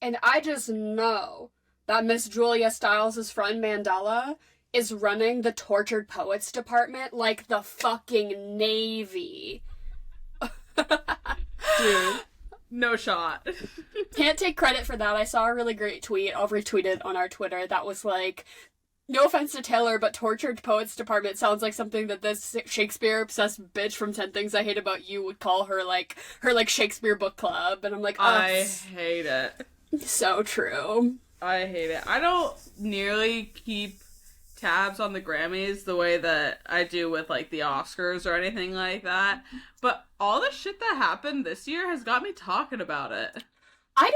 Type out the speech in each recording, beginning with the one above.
And I just know that Miss Julia Stiles' friend Mandela is running the tortured poets department like the fucking Navy. Dude, no shot. Can't take credit for that. I saw a really great tweet. I'll retweet it on our Twitter. That was like, no offense to Taylor, but tortured poets department sounds like something that this Shakespeare-obsessed bitch from 10 Things I Hate About You would call her Shakespeare book club. And I'm like, I hate it. So true. I hate it. I don't nearly keep tabs on the Grammys the way that I do with, like, the Oscars or anything like that. But all the shit that happened this year has got me talking about it. I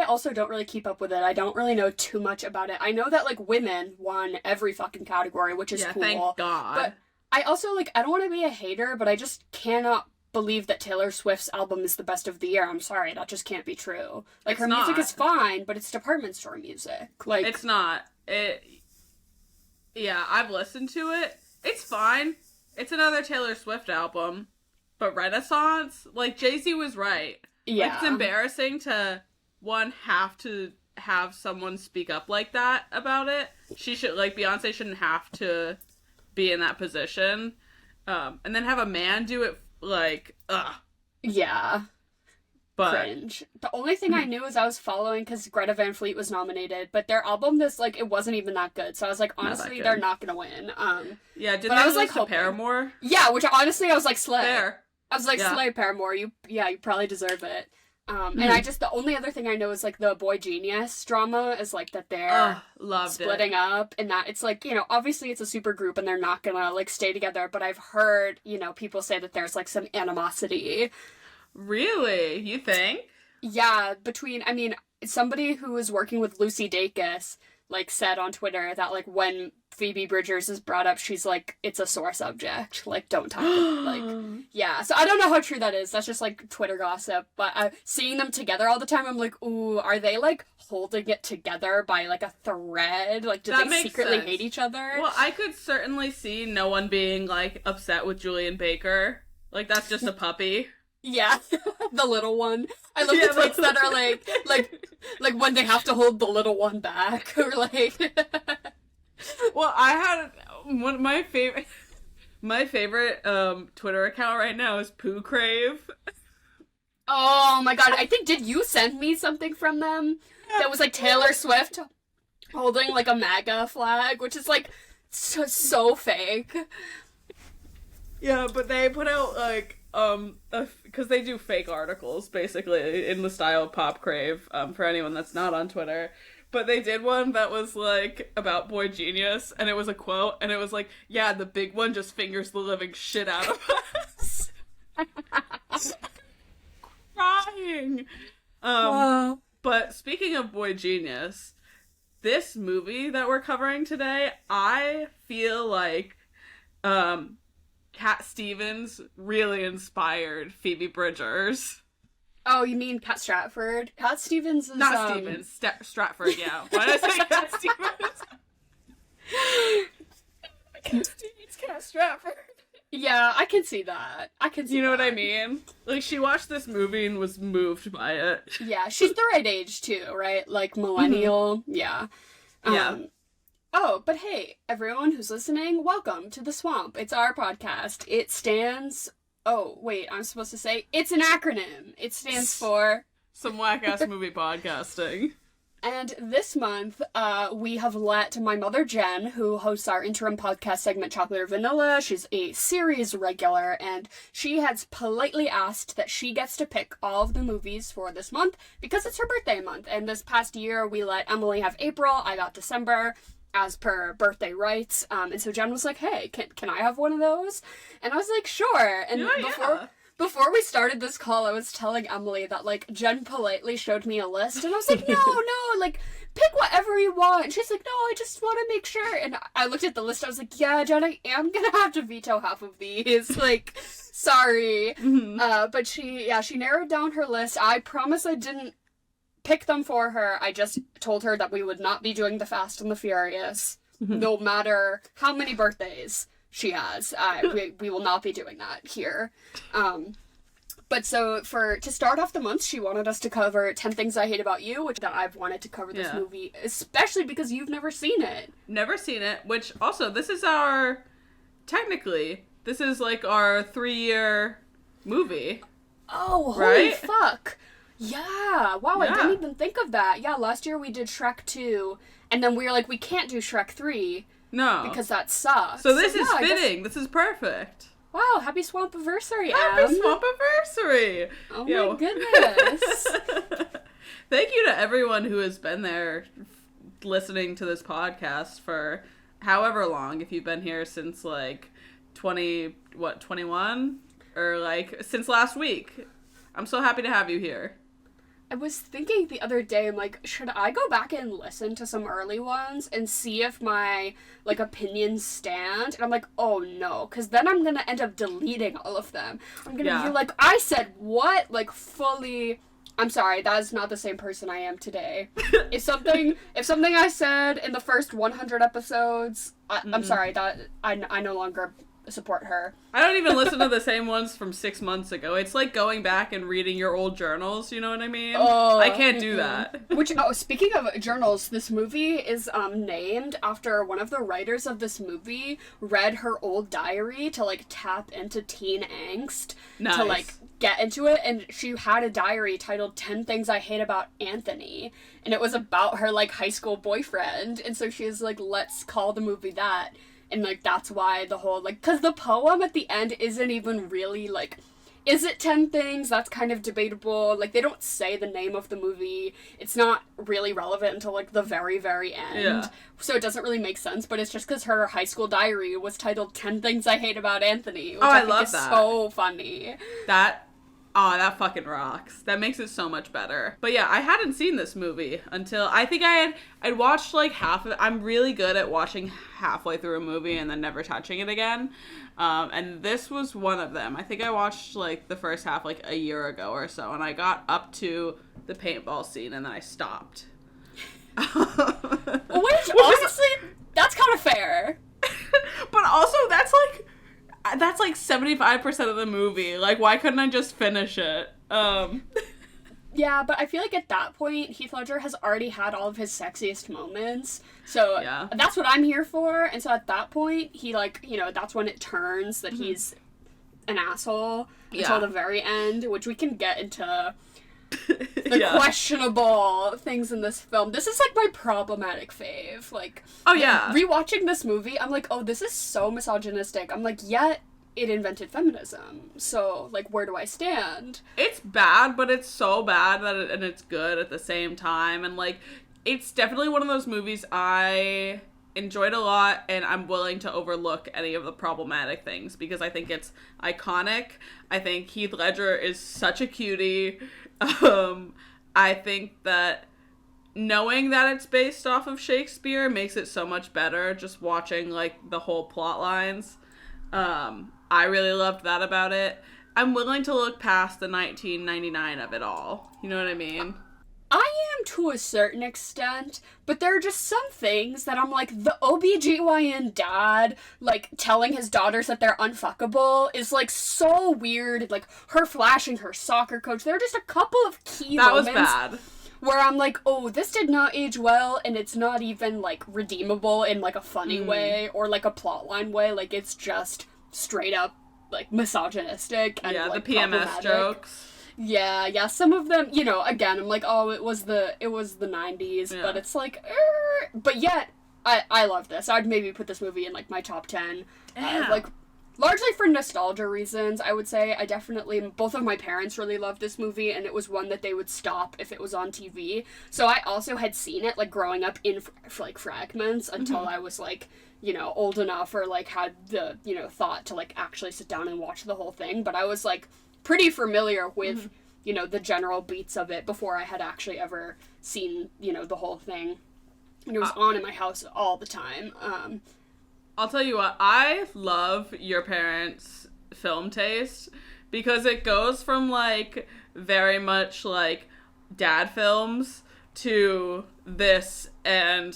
also don't really keep up with it. I don't really know too much about it. I know that, like, women won every fucking category, which is cool. Thank God. But I also, like, I don't want to be a hater, but I just cannot believe that Taylor Swift's album is the best of the year. I'm sorry, that just can't be true. Like, her music is fine, but it's department store music. Like, it's not. Yeah, I've listened to it. It's fine. It's another Taylor Swift album. But Renaissance, like, Jay-Z was right. Yeah. Like, it's embarrassing to, have to have someone speak up like that about it. She should, like, Beyonce shouldn't have to be in that position. And then have a man do it, like, ugh. Yeah. But cringe. The only thing I knew is I was following because Greta Van Fleet was nominated, but their album, it wasn't even that good. So I was like, honestly, they're not gonna win. Yeah, didn't I was like to Paramore? Yeah, which honestly I was like, slay. Fair. I was like, slay, Paramore. You probably deserve it. And the only other thing I know is, like, the Boy Genius drama is, like, that they're splitting up, and that it's, like, you know, obviously it's a super group and they're not gonna, like, stay together, but I've heard, you know, people say that there's, like, some animosity. Really? You think? Yeah, somebody who was working with Lucy Dacus, like, said on Twitter that, like, when Phoebe Bridgers is brought up, she's like, it's a sore subject. Like, don't talk like, yeah. So I don't know how true that is. That's just, like, Twitter gossip. But seeing them together all the time, I'm like, ooh, are they, like, holding it together by, like, a thread? Like, do they secretly hate each other? Well, I could certainly see no one being, like, upset with Julian Baker. Like, that's just a puppy. Yeah, the little one. I love the tweets that are like when they have to hold the little one back, or like. Well, I had one of my favorite Twitter account right now is Pooh Crave. Oh my god! I think did you send me something from them that was like Taylor Swift holding like a MAGA flag, which is like so fake. Yeah, but they put out like because they do fake articles basically in the style of Pop Crave, for anyone that's not on Twitter. But they did one that was like about Boy Genius, and it was a quote, and it was like, yeah, the big one just fingers the living shit out of us. Crying. Wow. But speaking of Boy Genius, this movie that we're covering today, I feel like Cat Stevens really inspired Phoebe Bridgers. Oh, you mean Cat Stratford? Cat Stevens is... Not Stevens. Stratford, yeah. Why did I say Cat Stevens? Cat Stevens, Cat Stratford. Yeah, I can see that. You know what I mean? Like, she watched this movie and was moved by it. Yeah, she's the right age, too, right? Like, millennial. Mm-hmm. Yeah. Yeah. Oh, but hey, everyone who's listening, welcome to The Swamp. It's our podcast. It stands... Oh, wait, I'm supposed to say... It's an acronym. It stands for... Some whack-ass movie podcasting. And this month, we have let my mother, Jen, who hosts our interim podcast segment, Chocolate or Vanilla, she's a series regular, and she has politely asked that she gets to pick all of the movies for this month, because it's her birthday month. And this past year, we let Emily have April, I got December, as per birthday rights. And so Jen was like, hey, can I have one of those? And I was like, sure. And before we started this call, I was telling Emily that, like, Jen politely showed me a list, and I was like, no, like, pick whatever you want. And she's like, no, I just want to make sure. And I looked at the list, I was like, yeah, Jen, I am gonna have to veto half of these. Like, sorry. Mm-hmm. But she narrowed down her list. I promise I didn't pick them for her. I just told her that we would not be doing the Fast and the Furious, no matter how many birthdays she has. We will not be doing that here. But so to start off the month, she wanted us to cover 10 Things I Hate About You, which I've wanted to cover this movie, especially because you've never seen it. Never seen it, which also, this is technically, this is like our 3-year movie. Oh, holy right? fuck. Yeah. Wow, I didn't even think of that. Yeah, last year we did Shrek 2, and then we were like, we can't do Shrek 3. No. Because that sucks. So this is fitting. This is perfect. Wow, happy Swampaversary, Happy Swampaversary! Oh my goodness. Thank you to everyone who has been there listening to this podcast for however long. If you've been here since like 21? Or like since last week. I'm so happy to have you here. I was thinking the other day, I'm like, should I go back and listen to some early ones and see if my, like, opinions stand? And I'm like, oh no, because then I'm gonna end up deleting all of them. I'm gonna be like, I said what? Like, fully... I'm sorry, that is not the same person I am today. if something I said in the first 100 episodes, I'm sorry, that I no longer support her. I don't even listen to the same ones from 6 months ago. It's like going back and reading your old journals, you know what I mean? I can't do that. Which, speaking of journals, this movie is named after one of the writers of this movie read her old diary to, like, tap into teen angst. Nice. To, like, get into it, and she had a diary titled 10 Things I Hate About Anthony, and it was about her, like, high school boyfriend, and so she was like, let's call the movie that. And, like, that's why the whole, like, because the poem at the end isn't even really, like, is it 10 things? That's kind of debatable. Like, they don't say the name of the movie. It's not really relevant until, like, the very, very end. Yeah. So it doesn't really make sense, but it's just because her high school diary was titled 10 Things I Hate About Anthony, which I think love is that. so funny. That fucking rocks. That makes it so much better. But yeah, I hadn't seen this movie until, I think I'd watched like half of it. I'm really good at watching halfway through a movie and then never touching it again. And this was one of them. I think I watched like the first half like a year ago or so, and I got up to the paintball scene and then I stopped. Which honestly, that's kind of fair. But also, that's like 75% of the movie. Like, why couldn't I just finish it? Yeah, but I feel like at that point, Heath Ledger has already had all of his sexiest moments. So that's what I'm here for. And so at that point, he, like, you know, that's when it turns that he's an asshole until the very end, which we can get into the questionable things in this film. This is, like, my problematic fave. Like, rewatching this movie, I'm like, oh, this is so misogynistic. I'm like, yet it invented feminism. So, like, where do I stand? It's bad, but it's so bad that and it's good at the same time. And, like, it's definitely one of those movies I enjoyed a lot, and I'm willing to overlook any of the problematic things because I think it's iconic. I think Heath Ledger is such a cutie. I think that knowing that it's based off of Shakespeare makes it so much better just watching, like, the whole plot lines. I really loved that about it. I'm willing to look past the 1999 of it all. You know what I mean? I am to a certain extent, but there are just some things that I'm like, the OBGYN dad, like, telling his daughters that they're unfuckable is, like, so weird. Like, her flashing her soccer coach. There are just a couple of key moments. That was bad. Where I'm like, oh, this did not age well, and it's not even, like, redeemable in, like, a funny way or, like, a plotline way. Like, it's just straight up, like, misogynistic and, like, the PMS jokes. Yeah, some of them, you know, again, I'm like, oh, it was the 90s, but it's like, but yet, I love this. I'd maybe put this movie in, like, my top 10. Like, largely for nostalgia reasons, I would say. I definitely, both of my parents really loved this movie, and it was one that they would stop if it was on TV. So I also had seen it, like, growing up in, like, fragments until I was, like, you know, old enough or, like, had the, you know, thought to, like, actually sit down and watch the whole thing. But I was, like, pretty familiar with, you know, the general beats of it before I had actually ever seen, you know, the whole thing. And it was on in my house all the time. I'll tell you what, I love your parents' film taste because it goes from, like, very much, like, dad films to this and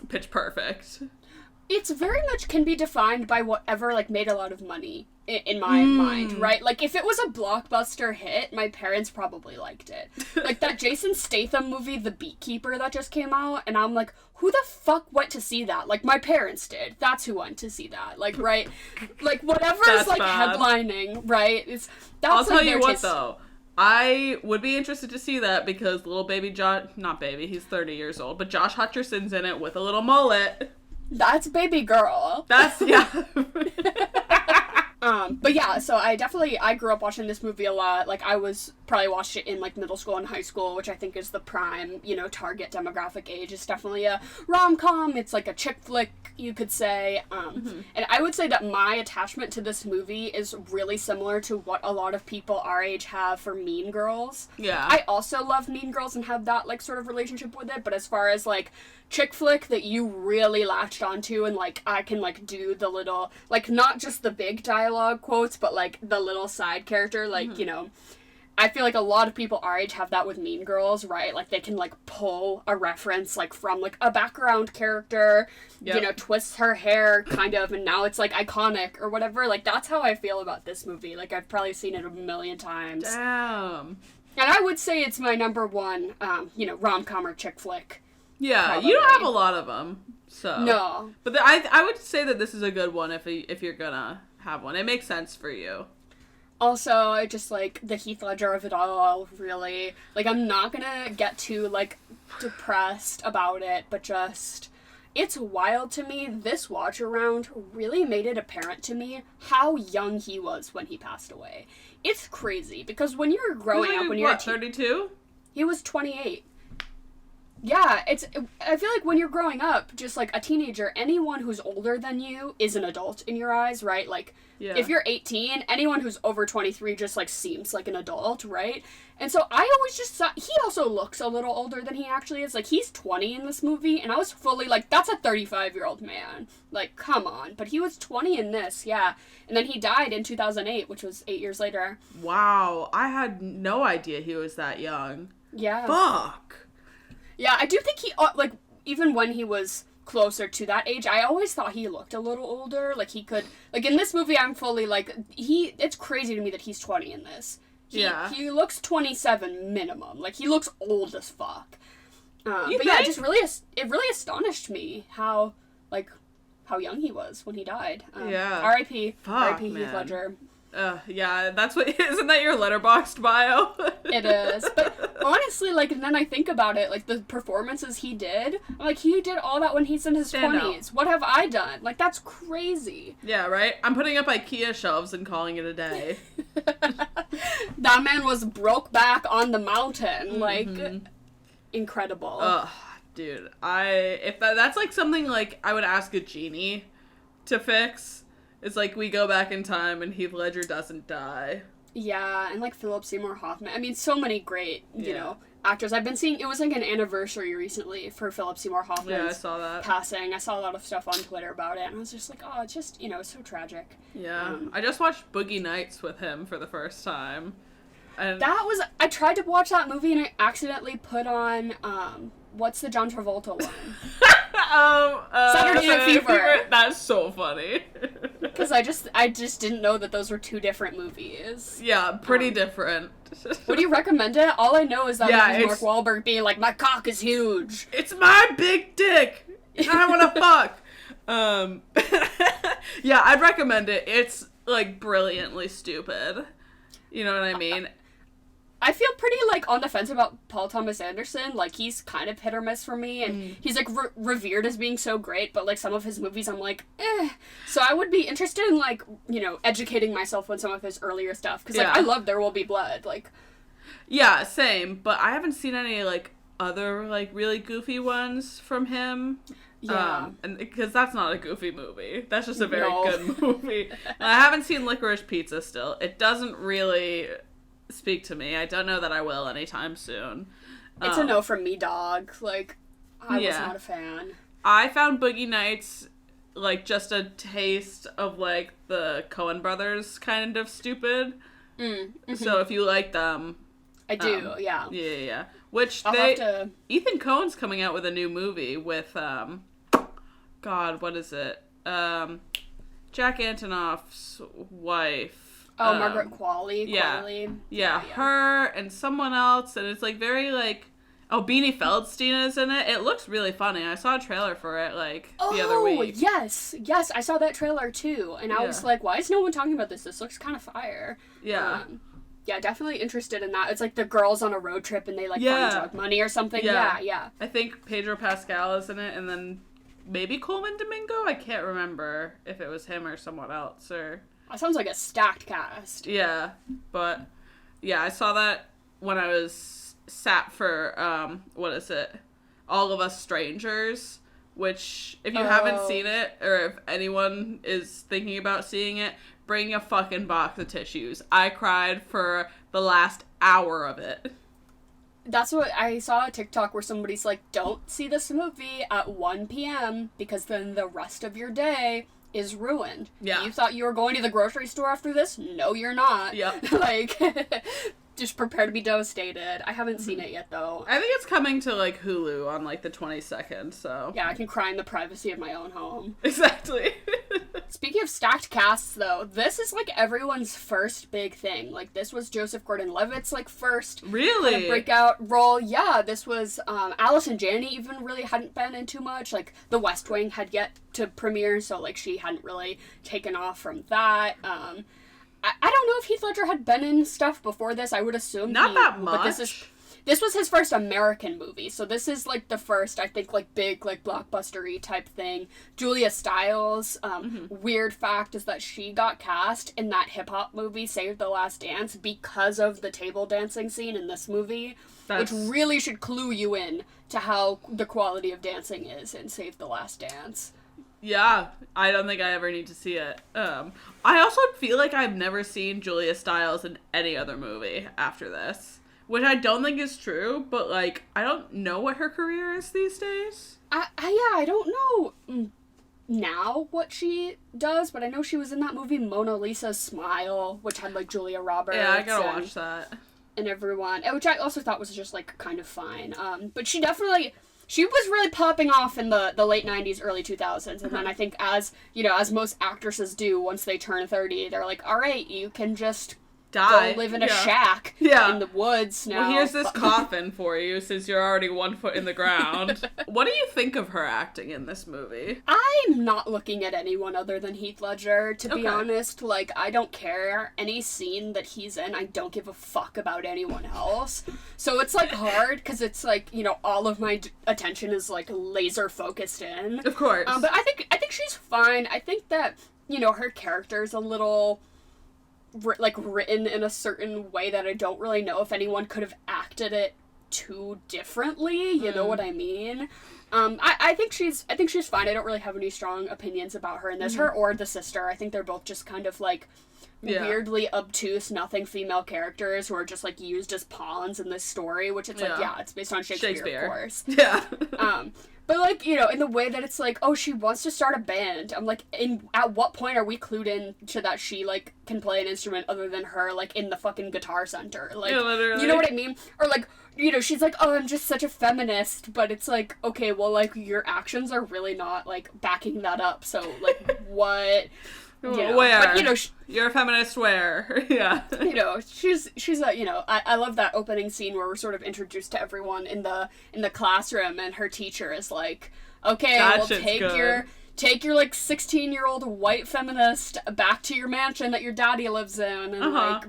Pitch Perfect. It's very much can be defined by whatever, like, made a lot of money, in my mind, right? Like, if it was a blockbuster hit, my parents probably liked it. Like, that Jason Statham movie, The Beekeeper, that just came out, and I'm like, who the fuck went to see that? Like, my parents did. That's who went to see that. Like, right? Like, whatever is, like, bad. headlining, right? I'll tell you what, though. I would be interested to see that because little baby not baby, he's 30 years old, but Josh Hutcherson's in it with a little mullet. That's baby girl. That's, yeah. But yeah, so I grew up watching this movie a lot. Like, I probably watched it in, like, middle school and high school, which I think is the prime, target demographic age. It's definitely a rom-com. It's like a chick flick, you could say. And I would say that my attachment to this movie is really similar to what a lot of people our age have for Mean Girls. Yeah. I also love Mean Girls and have that, like, sort of relationship with it, but as far as, like, chick flick that you really latched onto and, like, I can, like, do the little, like, not just the big dialogue quotes, but, like, the little side character, like, I feel like a lot of people our age have that with Mean Girls, right? Like, they can, like, pull a reference, like, from, like, a background character, twists her hair, kind of, and now it's, like, iconic or whatever. Like, that's how I feel about this movie. Like, I've probably seen it a million times. Damn. And I would say it's my number one, rom-com or chick flick. Yeah, Probably. you don't have a lot of them, so. No. But I would say that this is a good one if you're gonna have one. It makes sense for you. Also, I just, like, the Heath Ledger of it all, really. Like, I'm not gonna get too, like, depressed about it, but just, it's wild to me. This watch around really made it apparent to me how young he was when he passed away. It's crazy, because when you're growing up, when you're 32? He was 28. Yeah, I feel like when you're growing up, just like a teenager, anyone who's older than you is an adult in your eyes, right? Like, if you're 18, anyone who's over 23 just, like, seems like an adult, right? And so I always just thought, he also looks a little older than he actually is. Like, he's 20 in this movie, and I was fully like, that's a 35-year-old man. Like, come on. But he was 20 in this, yeah. And then he died in 2008, which was 8 years later. Wow, I had no idea he was that young. Yeah. Fuck. Yeah, I do think he, like, even when he was closer to that age, I always thought he looked a little older. Like, he could, like, in this movie, I'm fully, like, it's crazy to me that he's 20 in this. He looks 27 minimum. Like, he looks old as fuck. But yeah, it really astonished me how young he was when he died. R.I.P. R.I.P. Heath Ledger. Yeah, that's what, isn't that your Letterboxd bio? It is, but honestly, like, and then I think about it, like, the performances he did, like, he did all that when he's in his 20s. What have I done? Like, that's crazy. Yeah, right? I'm putting up IKEA shelves and calling it a day. That man was broke back on the mountain, like, incredible. Ugh, dude, if that's, like, something, like, I would ask a genie to fix. It's like we go back in time and Heath Ledger doesn't die. Yeah, and, like, Philip Seymour Hoffman. I mean, so many great, you know, actors. I've been seeing, it was, like, an anniversary recently for Philip Seymour Hoffman's I saw that. passing. I saw a lot of stuff on Twitter about it, and I was just like, oh, it's just, it's so tragic. Yeah. I just watched Boogie Nights with him for the first time. And I tried to watch that movie and I accidentally put on, what's the John Travolta one? Saturday Night Fever. That's so funny. Because I just didn't know that those were two different movies. Yeah, pretty different. Would you recommend it? All I know is that it was Mark Wahlberg being like, my cock is huge. It's my big dick. I want to fuck. Yeah, I'd recommend it. It's, like, brilliantly stupid. You know what I mean? I feel pretty, like, on the fence about Paul Thomas Anderson. Like, he's kind of hit or miss for me, and he's, like, revered as being so great, but, like, some of his movies I'm like, eh. So I would be interested in, like, educating myself on some of his earlier stuff, because, like, I love There Will Be Blood, like. Yeah, same, but I haven't seen any, like, other, like, really goofy ones from him. Yeah. And because that's not a goofy movie. That's just a very good movie. And I haven't seen Licorice Pizza still. It doesn't really speak to me. I don't know that I will anytime soon. It's a no from me, dog. Like, I was not a fan. I found Boogie Nights, like, just a taste of, like, the Coen brothers kind of stupid. So if you like them... I do, yeah. Yeah. Which Ethan Coen's coming out with a new movie with, God, what is it? Jack Antonoff's wife. Oh, Margaret Qualley. Yeah. Qualley. Yeah, her and someone else, and it's like very like, oh, Beanie Feldstein is in it. It looks really funny. I saw a trailer for it like the other week. Oh, yes, I saw that trailer too, and I was like, why is no one talking about this? This looks kind of fire. Yeah. Yeah, definitely interested in that. It's like the girls on a road trip and they like find drug money or something. Yeah. I think Pedro Pascal is in it, and then maybe Coleman Domingo? I can't remember if it was him or someone else. Or That sounds like a stacked cast. Yeah, but yeah, I saw that when I was sat for, what is it? All of Us Strangers, which, if you haven't seen it, or if anyone is thinking about seeing it, bring a fucking box of tissues. I cried for the last hour of it. That's what I saw a TikTok where somebody's like, don't see this movie at 1 p.m. because then the rest of your day is ruined. Yeah. You thought you were going to the grocery store after this? No, you're not. Yep. Like, just prepare to be devastated. I haven't seen it yet, though. I think it's coming to, like, Hulu on, like, the 22nd, so. Yeah, I can cry in the privacy of my own home. Exactly. Speaking of stacked casts, though, this is, like, everyone's first big thing. Like, this was Joseph Gordon-Levitt's, like, first Really? kind of breakout role. Yeah, this was, Allison Janney even really hadn't been in too much. Like, The West Wing had yet to premiere, so, like, she hadn't really taken off from that. I don't know if Heath Ledger had been in stuff before this. I would assume Not that much. But this was his first American movie, so this is, like, the first, I think, like, big, like, blockbuster-y type thing. Julia Stiles, weird fact is that she got cast in that hip-hop movie, Save the Last Dance, because of the table dancing scene in this movie, which really should clue you in to how the quality of dancing is in Save the Last Dance. Yeah, I don't think I ever need to see it. I also feel like I've never seen Julia Stiles in any other movie after this. Which I don't think is true, but, like, I don't know what her career is these days. I don't know now what she does, but I know she was in that movie Mona Lisa's Smile, which had, like, Julia Roberts. Yeah, I gotta watch that. And everyone, which I also thought was just, like, kind of fine. But she definitely... She was really popping off in the late 90s, early 2000s, and then I think as most actresses do once they turn 30, they're like, all right, you can just go live in a shack in the woods now. Well, here's this coffin for you since you're already 1 foot in the ground. What do you think of her acting in this movie? I'm not looking at anyone other than Heath Ledger, to be honest. Like, I don't care. Any scene that he's in, I don't give a fuck about anyone else. So it's, like, hard, because it's, like, all of my attention is, like, laser focused in. Of course. But I think she's fine. I think that, her character's a little... written in a certain way that I don't really know if anyone could have acted it too differently. You know what I mean? I think she's fine. I don't really have any strong opinions about her in this. Her or the sister. I think they're both just kind of like weirdly obtuse, nothing female characters who are just like used as pawns in this story. Which it's like, it's based on Shakespeare. Of course. Yeah. But, like, in the way that it's like, oh, she wants to start a band. I'm like, at what point are we clued in to that she, like, can play an instrument other than her, like, in the fucking Guitar Center? Like, literally. You know what I mean? Or, like, she's like, oh, I'm just such a feminist. But it's like, okay, well, like, your actions are really not, like, backing that up. So, like, what... Where? But, you're a feminist where? Yeah. She's a, I love that opening scene where we're sort of introduced to everyone in the classroom, and her teacher is like, okay, well, take your like 16-year-old white feminist back to your mansion that your daddy lives in, and like,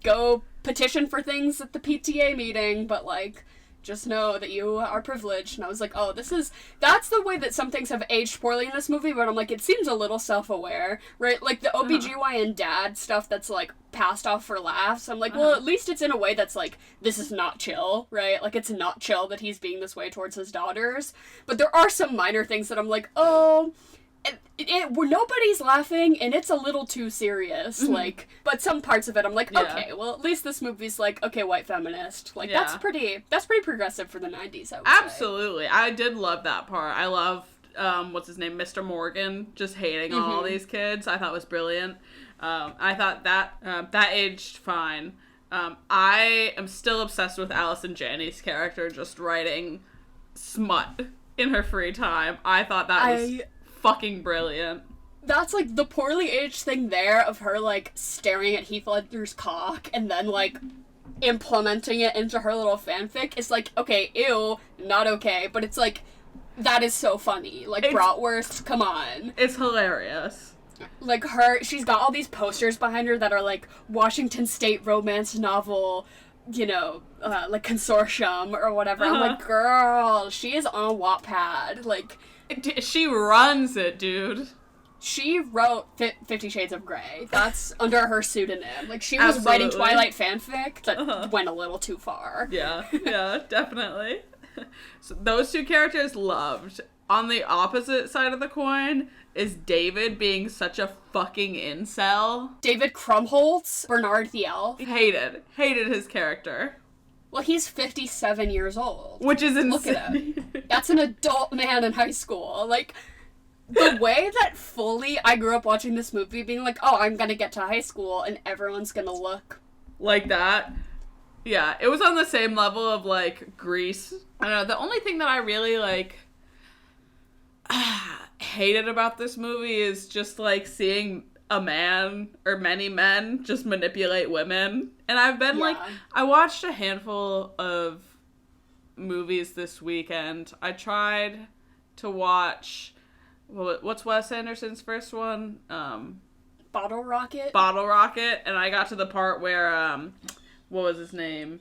go petition for things at the PTA meeting, but like, just know that you are privileged. And I was like, oh, that's the way that some things have aged poorly in this movie, but I'm like, it seems a little self-aware, right? Like, the OBGYN dad stuff that's, like, passed off for laughs. I'm like, well, at least it's in a way that's, like, this is not chill, right? Like, it's not chill that he's being this way towards his daughters. But there are some minor things that I'm like, oh... where nobody's laughing, and it's a little too serious, like, but some parts of it I'm like, okay, well, at least this movie's like, okay, white feminist, like, that's pretty progressive for the 90s, I would say. Absolutely. I did love that part. I loved, what's his name, Mr. Morgan, just hating on all these kids. I thought was brilliant. I thought that aged fine. I am still obsessed with Allison Janney's character just writing smut in her free time. I thought that was fucking brilliant. That's, like, the poorly aged thing there of her, like, staring at Heath Ledger's cock and then, like, implementing it into her little fanfic is, like, okay, ew, not okay, but it's, like, that is so funny. Like, bratwurst, come on. It's hilarious. Like, she's got all these posters behind her that are, like, Washington State romance novel, you know, like, consortium or whatever. I'm like, girl, she is on Wattpad. Like, she runs it, dude. She wrote 50 Shades of Grey. That's under her pseudonym. Like, she was writing Twilight fanfic that went a little too far. Yeah, definitely. So those two characters loved. On the opposite side of the coin is David being such a fucking incel. David Krumholtz, Bernard the Elf. Hated his character. Well, he's 57 years old. Which is insane. Look at him. That's an adult man in high school. Like, the way that fully I grew up watching this movie being like, oh, I'm gonna get to high school and everyone's gonna look like that. Yeah, it was on the same level of, like, Grease. I don't know, the only thing that I really, like, hated about this movie is just, like, seeing a man, or many men, just manipulate women. And I've been, like, I watched a handful of movies this weekend. I tried to watch, what's Wes Anderson's first one? Bottle Rocket? Bottle Rocket, and I got to the part where, what was his name?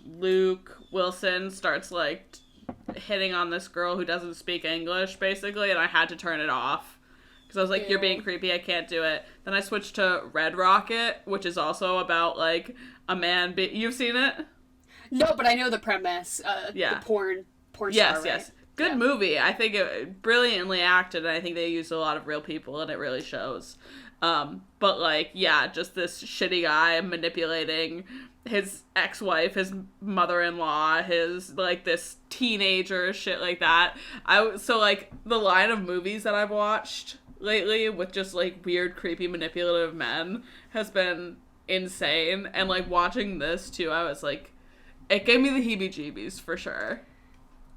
Luke Wilson starts, like, hitting on this girl who doesn't speak English, basically, and I had to turn it off. Because I was like, you're being creepy, I can't do it. Then I switched to Red Rocket, which is also about, like, a man You've seen it? No, but I know the premise. The porn yes, star, yes. Right? Good movie. I think it brilliantly acted, and I think they used a lot of real people, and it really shows. But, like, yeah, just this shitty guy manipulating his ex-wife, his mother-in-law, his, like, this teenager, shit like that. So, like, the line of movies that I've watched lately with just, like, weird, creepy, manipulative men has been insane. And, like, watching this, too, I was, like, it gave me the heebie-jeebies, for sure.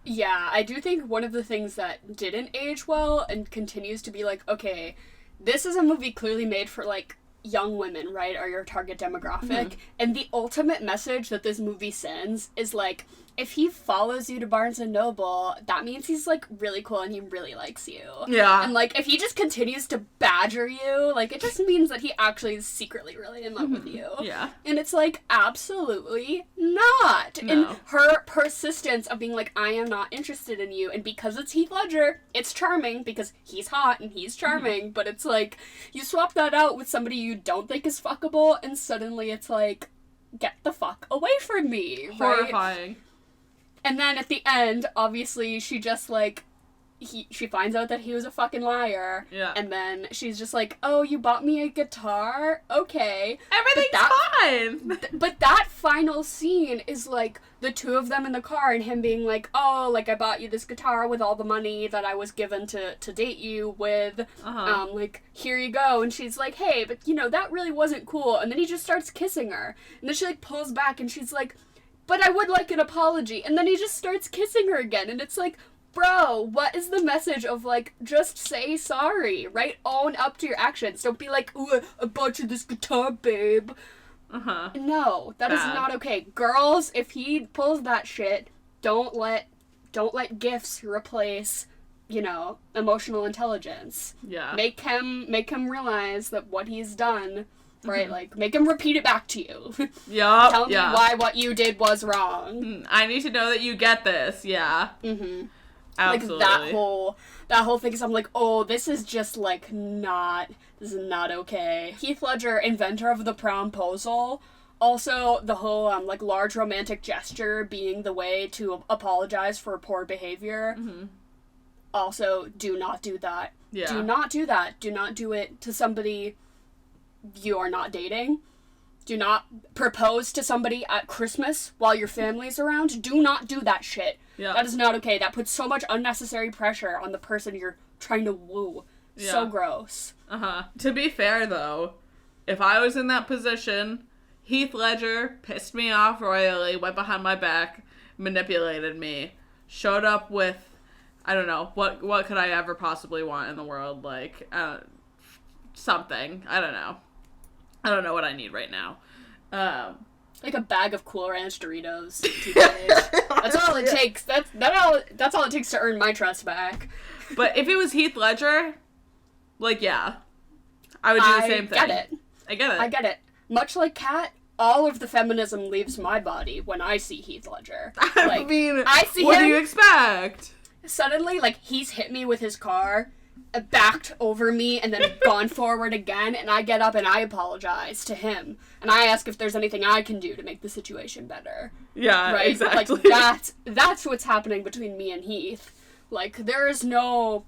Yeah, I do think one of the things that didn't age well and continues to be, like, okay, this is a movie clearly made for, like, young women, right, are your target demographic, Mm-hmm. and the ultimate message that this movie sends is, like, if he follows you to Barnes & Noble, that means he's, like, really cool and he really likes you. Yeah. And, like, if he just continues to badger you, like, it just means that he actually is secretly really in love with you. Yeah. And it's, like, absolutely not. No. And her persistence of being like, I am not interested in you, and because it's Heath Ledger, it's charming, because he's hot and he's charming, but it's, like, you swap that out with somebody you don't think is fuckable, and suddenly it's, like, get the fuck away from me, right? Horrifying. And then at the end, obviously, she just, like, she finds out that he was a fucking liar. Yeah. And then she's just like, oh, you bought me a guitar? Okay. Everything's fine! But that final scene is, like, the two of them in the car and him being like, oh, like, I bought you this guitar with all the money that I was given to date you with. Like, here you go. And she's like, hey, but, you know, that really wasn't cool. And then he just starts kissing her. And then she, like, pulls back and she's like, but I would like an apology. And then he just starts kissing her again. And it's like, bro, what is the message of, like, just say sorry, right? Own up to your actions. Don't be like, ooh, I bought you this guitar, babe. No, that is not okay. Girls, if he pulls that shit, don't let gifts replace, you know, emotional intelligence. Yeah. Make him realize that what he's done, right? Like, make him repeat it back to you. Yup. Tell me why what you did was wrong. I need to know that you get this. Yeah. Absolutely. Like, that whole thing is, I'm like, oh, this is just, like, this is not okay. Heath Ledger, inventor of the promposal, also the whole, like, large romantic gesture being the way to apologize for poor behavior. Also, do not do that. Yeah. Do not do that. Do not do it to somebody you are not dating. Do not propose to somebody at Christmas while your family's around. Do not do that shit. Yeah. That is not okay. That puts so much unnecessary pressure on the person you're trying to woo. Yeah. So gross. To be fair, though, if I was in that position, Heath Ledger pissed me off royally, went behind my back, manipulated me. showed up with, I don't know, what could I ever possibly want in the world? Like, something. I don't know. I don't know what I need right now. Like a bag of Cool Ranch Doritos. That's all it takes. That's all it takes to earn my trust back. But if it was Heath Ledger, like, yeah, I would do the same thing. I get it. Much like Kat, all of the feminism leaves my body when I see Heath Ledger. I mean, what do you expect? Suddenly, like, he's hit me with his car, backed over me, and then gone forward again, and I get up and I apologize to him. And I ask if there's anything I can do to make the situation better. Yeah, right? exactly. Like, that's what's happening between me and Heath. Like, there is no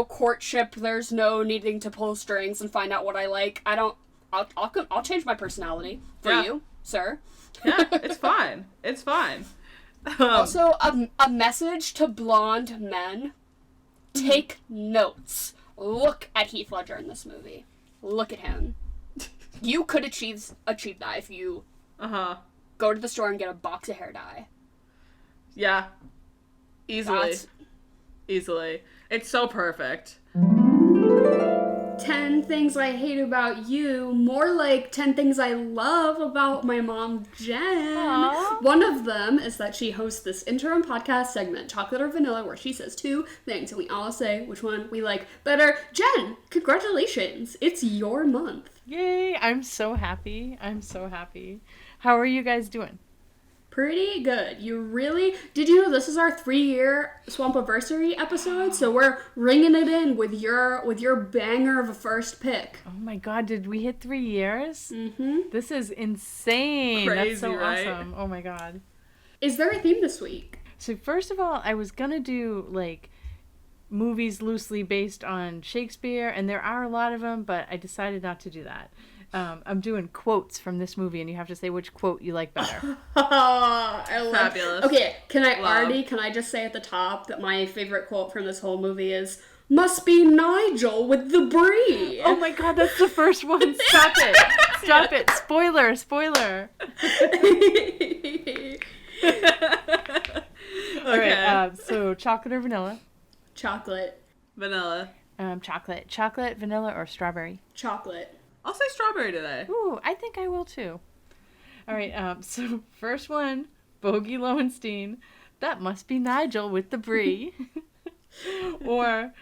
courtship, there's no needing to pull strings and find out what I like. I'll change my personality for you, sir. Yeah, it's fine. It's fine. Also, a message to blonde men. Take notes. Look at Heath Ledger in this movie. Look at him. You could achieve that if you go to the store and get a box of hair dye. Yeah. Easily. It's so perfect. 10 things I hate about you, more like 10 things I love about my mom, Jen. Aww. One of them is that she hosts this interim podcast segment, Chocolate or Vanilla, where she says 2 things, and we all say which one we like better. Jen, congratulations. It's your month. Yay, I'm so happy. How are you guys doing? Pretty good. Did you know this is our 3-year Swampaversary episode? So we're ringing it in with your banger of a first pick. Oh my god, did we hit 3 years? Mm-hmm. This is insane. Crazy, that's so right? awesome. Oh my god. Is there a theme this week? So first of all, I was gonna do like movies loosely based on Shakespeare, and there are a lot of them, but I decided not to do that. I'm doing quotes from this movie, and you have to say which quote you like better. Fabulous. Okay, can I just say at the top that my favorite quote from this whole movie is, "Must be Nigel with the brie." Oh my god, that's the first one. Stop it. Spoiler. Okay. Alright, so chocolate or vanilla? Chocolate. Vanilla. Chocolate, vanilla, or strawberry? Chocolate. I'll say strawberry today. Ooh, I think I will too. Alright, so first one, Bogey Lowenstein. That must be Nigel with the brie. Or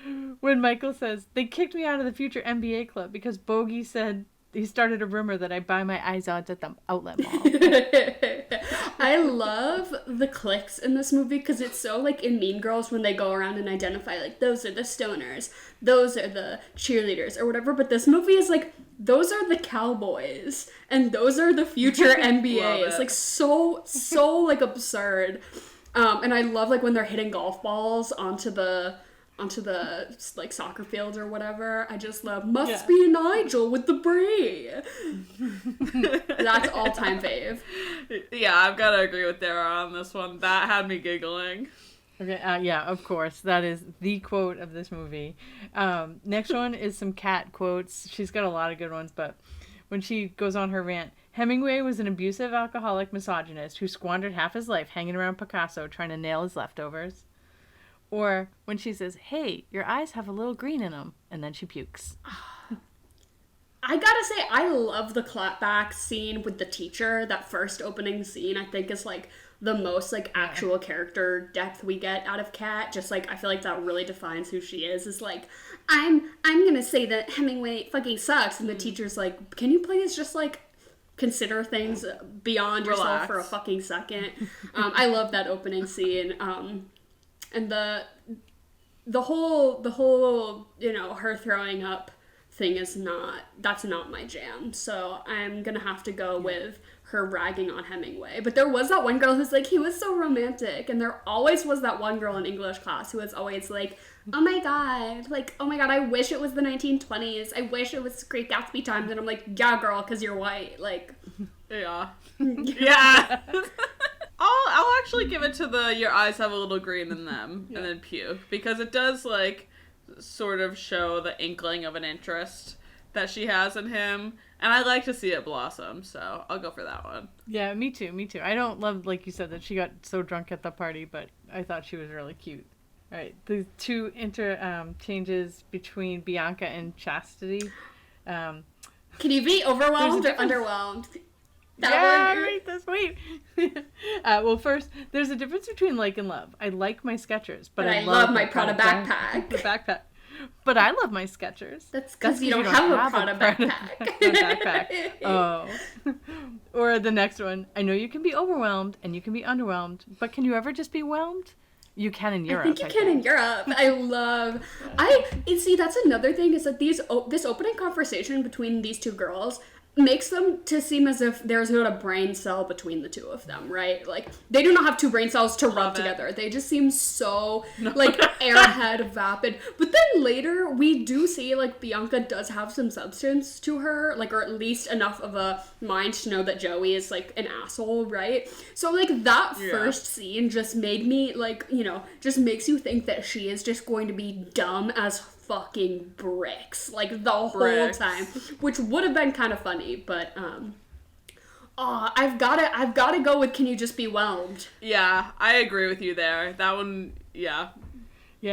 when Michael says, they kicked me out of the future NBA club because Bogey said he started a rumor that I buy my iZods at the outlet mall. I love the cliques in this movie because it's so like in Mean Girls when they go around and identify like those are the stoners, those are the cheerleaders or whatever, but this movie is like those are the cowboys and those are the future NBA. It's like so like absurd. And I love like when they're hitting golf balls onto the like soccer field or whatever. I just love must be Nigel with the brie. That's all-time fave. Yeah, I've got to agree with Dara on this one. That had me giggling. Okay, yeah, of course. That is the quote of this movie. Next one is some Kat quotes. She's got a lot of good ones, but when she goes on her rant, Hemingway was an abusive, alcoholic misogynist who squandered half his life hanging around Picasso trying to nail his leftovers. Or when she says, hey, your eyes have a little green in them, and then she pukes. I gotta say, I love the clapback scene with the teacher. That first opening scene, I think, is like the most like actual character depth we get out of Kat. Just like I feel like that really defines who she is. Is like I'm gonna say that Hemingway fucking sucks, and the teacher's like, can you please just like consider things beyond yourself for a fucking second? I love that opening scene. And the whole her throwing up thing that's not my jam. So I'm gonna have to go with her ragging on Hemingway. But there was that one girl who's like, he was so romantic, and there always was that one girl in English class who was always like, oh my god, I wish it was the 1920s. I wish it was Great Gatsby times. And I'm like, yeah, girl, because you're white. Like, yeah. Yeah. I'll actually give it to the your eyes have a little green in them and then puke, because it does like sort of show the inkling of an interest that she has in him, and I like to see it blossom, so I'll go for that one. Yeah, me too. I don't love, like you said, that she got so drunk at the party, but I thought she was really cute. All right, the two changes between Bianca and Chastity. Can you be overwhelmed or underwhelmed? Right this week. Well, first, there's a difference between like and love. I like my Skechers, but I love my Prada backpack. The backpack. But I love my Skechers. That's because you don't have a Prada backpack. Oh. Or the next one. I know you can be overwhelmed and you can be underwhelmed, but can you ever just be whelmed? You can in Europe. I think you can in Europe. See, that's another thing is that this opening conversation between these two girls makes them to seem as if there's not a brain cell between the two of them, right? Like, they do not have two brain cells to rub together. They just seem so, like, airhead, vapid. But then later, we do see, like, Bianca does have some substance to her, like, or at least enough of a mind to know that Joey is, like, an asshole, right? So, like, that first scene just made me, like, you know, just makes you think that she is just going to be dumb as fucking bricks, like, the whole time, which would have been kind of funny, but I've gotta go with Can You Just Be Whelmed? Yeah, I agree with you there. That one, yeah,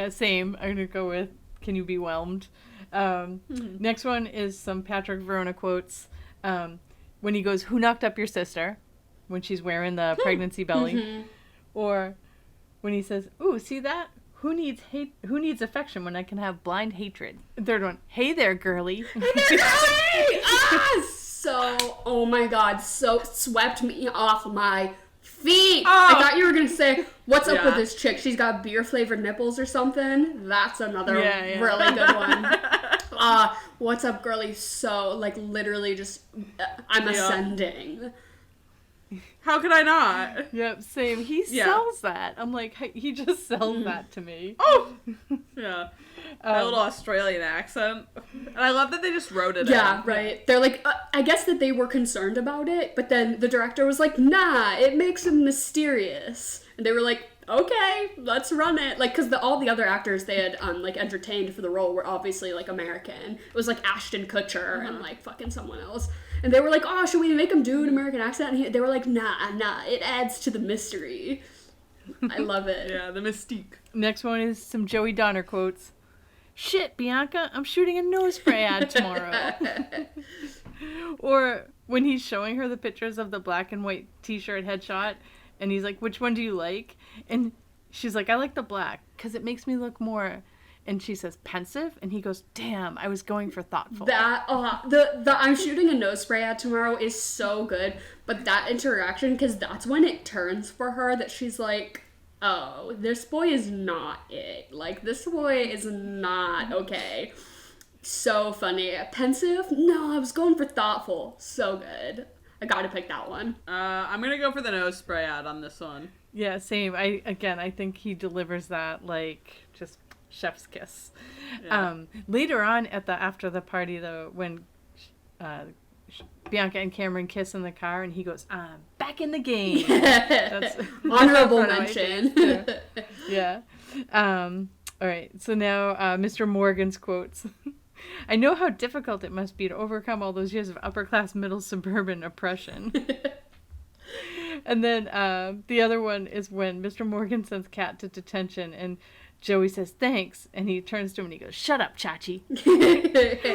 same. I'm gonna go with Can You Be Whelmed? Next one is some Patrick Verona quotes. When he goes, "Who knocked up your sister?" when she's wearing the pregnancy belly, or when he says, "Ooh, see that? Who needs hate? Who needs affection when I can have blind hatred?" The third one, "Hey there, girly." Hey there, girly! Oh my god, so swept me off my feet. I thought you were gonna say, "What's up with this chick? She's got beer-flavored nipples or something." That's another really good one. What's up, girly? So, like, literally just, I'm ascending. How could I not? Yep, same. He sells that. I'm like, he just sells that to me. Oh! Yeah. That little Australian accent. And I love that they just wrote it in. Yeah, right. They're like, I guess that they were concerned about it, but then the director was like, nah, it makes him mysterious. And they were like, okay, let's run it. Like, because all the other actors they had, like, entertained for the role were obviously, like, American. It was, like, Ashton Kutcher and, like, fucking someone else. And they were like, oh, should we make him do an American accent? And they were like, nah, it adds to the mystery. I love it. Yeah, the mystique. Next one is some Joey Donner quotes. "Shit, Bianca, I'm shooting a nose spray ad tomorrow." Or when he's showing her the pictures of the black and white t-shirt headshot, and he's like, "Which one do you like?" And she's like, "I like the black, because it makes me look more..." And she says, "Pensive?" And he goes, "Damn, I was going for thoughtful." That, the I'm shooting a nose spray ad tomorrow is so good. But that interaction, because that's when it turns for her that she's like, oh, this boy is not it. Like, this boy is not okay. So funny. Pensive? No, I was going for thoughtful. So good. I gotta pick that one. I'm gonna go for the nose spray ad on this one. Yeah, same. I think he delivers that, like, just... chef's kiss. Yeah. Later on after the party though, when Bianca and Cameron kiss in the car and he goes, "I'm back in the game." That's honorable mention. Yeah. All right. So now Mr. Morgan's quotes. "I know how difficult it must be to overcome all those years of upper class middle suburban oppression." And then the other one is when Mr. Morgan sends Kat to detention and Joey says, "Thanks," and he turns to him and he goes, "Shut up, Chachi."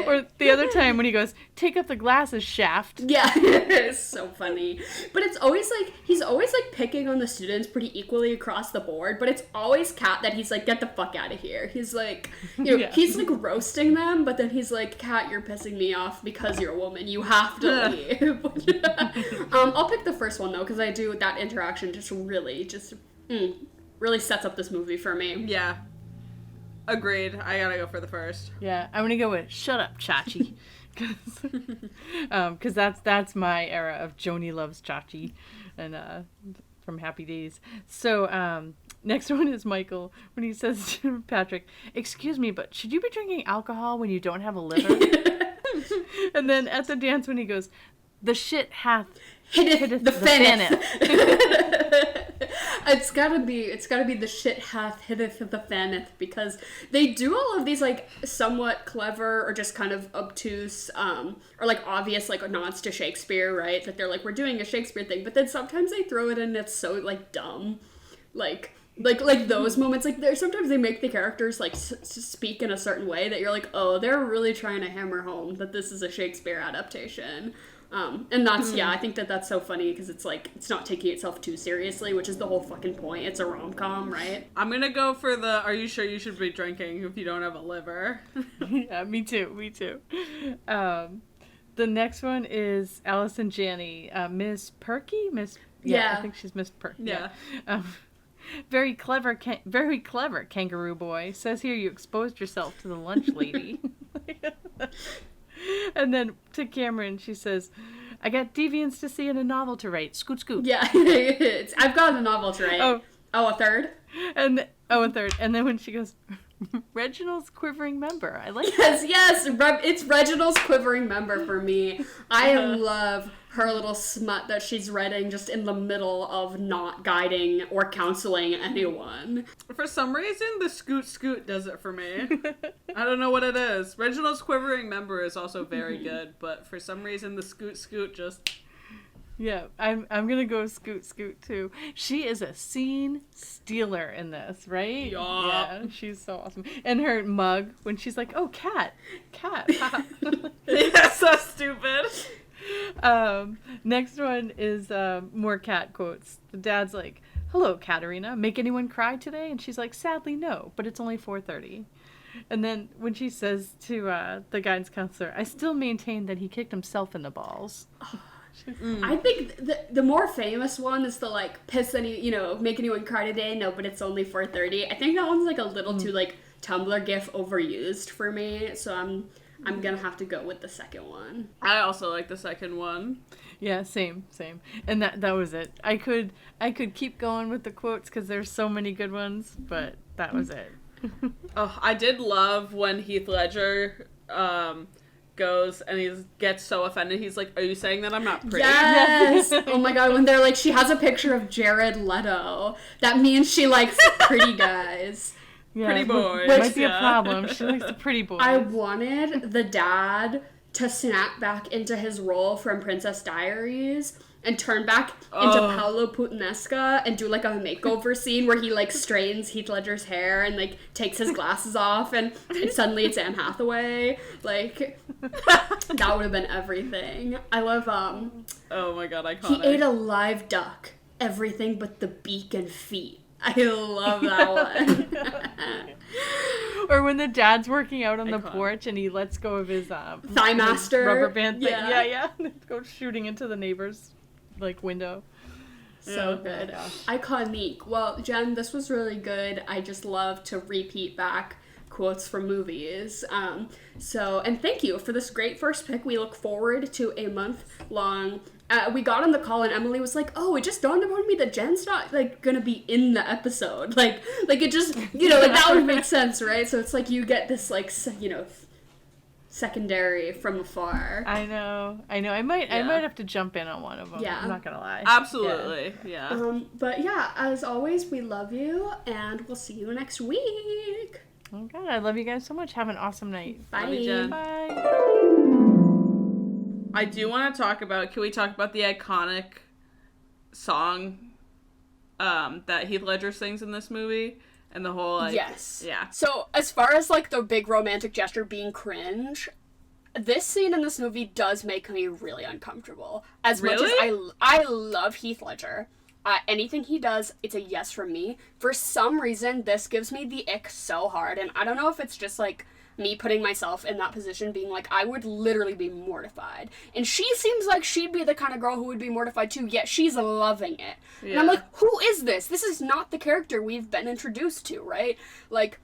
Or the other time when he goes, "Take up the glasses, Shaft." Yeah, it's so funny. But it's always like, he's always like picking on the students pretty equally across the board, but it's always Kat that he's like, "Get the fuck out of here." He's like, you know, he's like roasting them, but then he's like, "Kat, you're pissing me off because you're a woman. You have to leave." I'll pick the first one though, because I do, that interaction just really sets up this movie for me. Yeah. Agreed. I gotta go for the first. Yeah, I'm gonna go with "Shut up, Chachi." Because that's my era of Joni loves Chachi, and from Happy Days. So next one is Michael when he says to Patrick, "Excuse me, but should you be drinking alcohol when you don't have a liver?" And then at the dance when he goes, "The shit hath hitteth the fanneth." It's gotta be the shit hath hitteth the fanneth, because they do all of these like somewhat clever or just kind of obtuse or like obvious like nods to Shakespeare, right? That they're like, we're doing a Shakespeare thing, but then sometimes they throw it in and it's so like dumb, like those moments, like sometimes they make the characters like speak in a certain way that you're like, oh, they're really trying to hammer home that this is a Shakespeare adaptation. And that's, I think that's so funny because it's like, it's not taking itself too seriously, which is the whole fucking point. It's a rom-com, right? I'm gonna go for the, are you sure you should be drinking if you don't have a liver? Yeah, me too. The next one is Allison Janney. Miss Perky? Yeah. I think she's Miss Perky. Yeah. Very clever kangaroo boy. Says here you exposed yourself to the lunch lady. And then to Cameron, she says, I got deviants to see and a novel to write. Scoot, scoot. Yeah, I've got a novel to write. Oh, a third? A third. And then when she goes, Reginald's quivering member. I like Yes, it's Reginald's quivering member for me. I love her little smut that she's writing just in the middle of not guiding or counseling anyone. For some reason, the scoot scoot does it for me. I don't know what it is. Reginald's quivering member is also very good, but for some reason, the scoot scoot just... Yeah, I'm gonna go Scoot Scoot too. She is a scene stealer in this, right? Yeah, she's so awesome. And her mug when she's like, "Oh, cat." Yeah, so stupid. Next one is more cat quotes. The dad's like, "Hello, Katerina. Make anyone cry today?" And she's like, "Sadly, no, but it's only 4:30." And then when she says to the guidance counselor, "I still maintain that he kicked himself in the balls." I think the more famous one is the like piss make anyone cry today. No, but it's only 4:30. I think that one's like a little too like Tumblr gif overused for me. So I'm gonna have to go with the second one. I also like the second one. Yeah, same. And that was it. I could keep going with the quotes because there's so many good ones, but that was it. Oh, I did love when Heath Ledger goes and he gets so offended. He's like, "Are you saying that I'm not pretty?" Yes. Oh my god, when they're like, she has a picture of Jared Leto. That means she likes pretty guys. Yeah, pretty boys. Might be a problem. She likes the pretty boys. I wanted the dad to snap back into his role from Princess Diaries and turn back into Paolo Puttanesca and do like a makeover scene where he like straightens Heath Ledger's hair and like takes his glasses off and suddenly it's Anne Hathaway. Like that would have been everything. I love oh my god, iconic. He ate a live duck. Everything but the beak and feet. I love that one. Or when the dad's working out on the porch and he lets go of his thigh master rubber band thing. Yeah. Go shooting into the neighbor's like window. So good. Iconique. Well, Jen, this was really good. I just love to repeat back quotes from movies. And thank you for this great first pick. We look forward to a month-long... we got on the call and Emily was like, "Oh, it just dawned upon me that Jen's not like gonna be in the episode." Like it just, like that would make sense, right? So it's like you get this like, secondary from afar. I know. I might have to jump in on one of them. Yeah. I'm not gonna lie. Absolutely. Yeah. But yeah, as always, we love you and we'll see you next week. Oh god, I love you guys so much. Have an awesome night. Bye. Love you, Jen. Bye. I do want to can we talk about the iconic song that Heath Ledger sings in this movie? And the whole, like... Yes. Yeah. So, as far as, like, the big romantic gesture being cringe, this scene in this movie does make me really uncomfortable. As much as I love Heath Ledger. Anything he does, it's a yes from me. For some reason, this gives me the ick so hard, and I don't know if it's just, like... me putting myself in that position, being like, I would literally be mortified. And she seems like she'd be the kind of girl who would be mortified too, yet she's loving it. Yeah. And I'm like, who is this? This is not the character we've been introduced to, right? Like,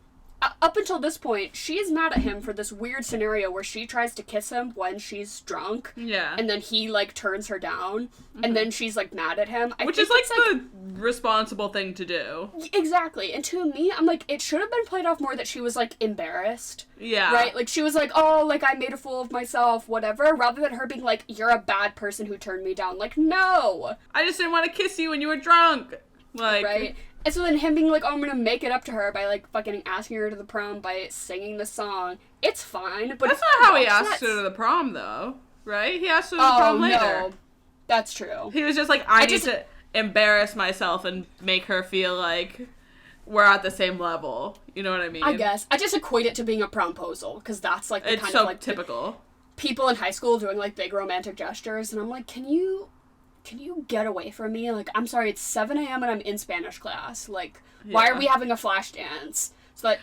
up until this point, she is mad at him for this weird scenario where she tries to kiss him when she's drunk. Yeah. And then he, like, turns her down. Mm-hmm. And then she's, like, mad at him. Which is, like, the responsible thing to do. Exactly. And to me, I'm like, it should have been played off more that she was, like, embarrassed. Yeah. Right? Like, she was like, oh, like, I made a fool of myself, whatever. Rather than her being like, you're a bad person who turned me down. Like, no! I just didn't want to kiss you when you were drunk! Like, right? And so then him being like, oh, I'm gonna make it up to her by, like, fucking asking her to the prom by singing the song. It's fine, but... That's not how he asked her to the prom, though, right? He asked her to the prom later. No. That's true. He was just like, I need to embarrass myself and make her feel like we're at the same level. You know what I mean? I guess. I just equate it to being a promposal, because that's, like, the it's kind so of, like... typical. People in high school doing, like, big romantic gestures, and I'm like, can you get away from me? Like, I'm sorry, it's 7 a.m. and I'm in Spanish class. Like, why are we having a flash dance? So that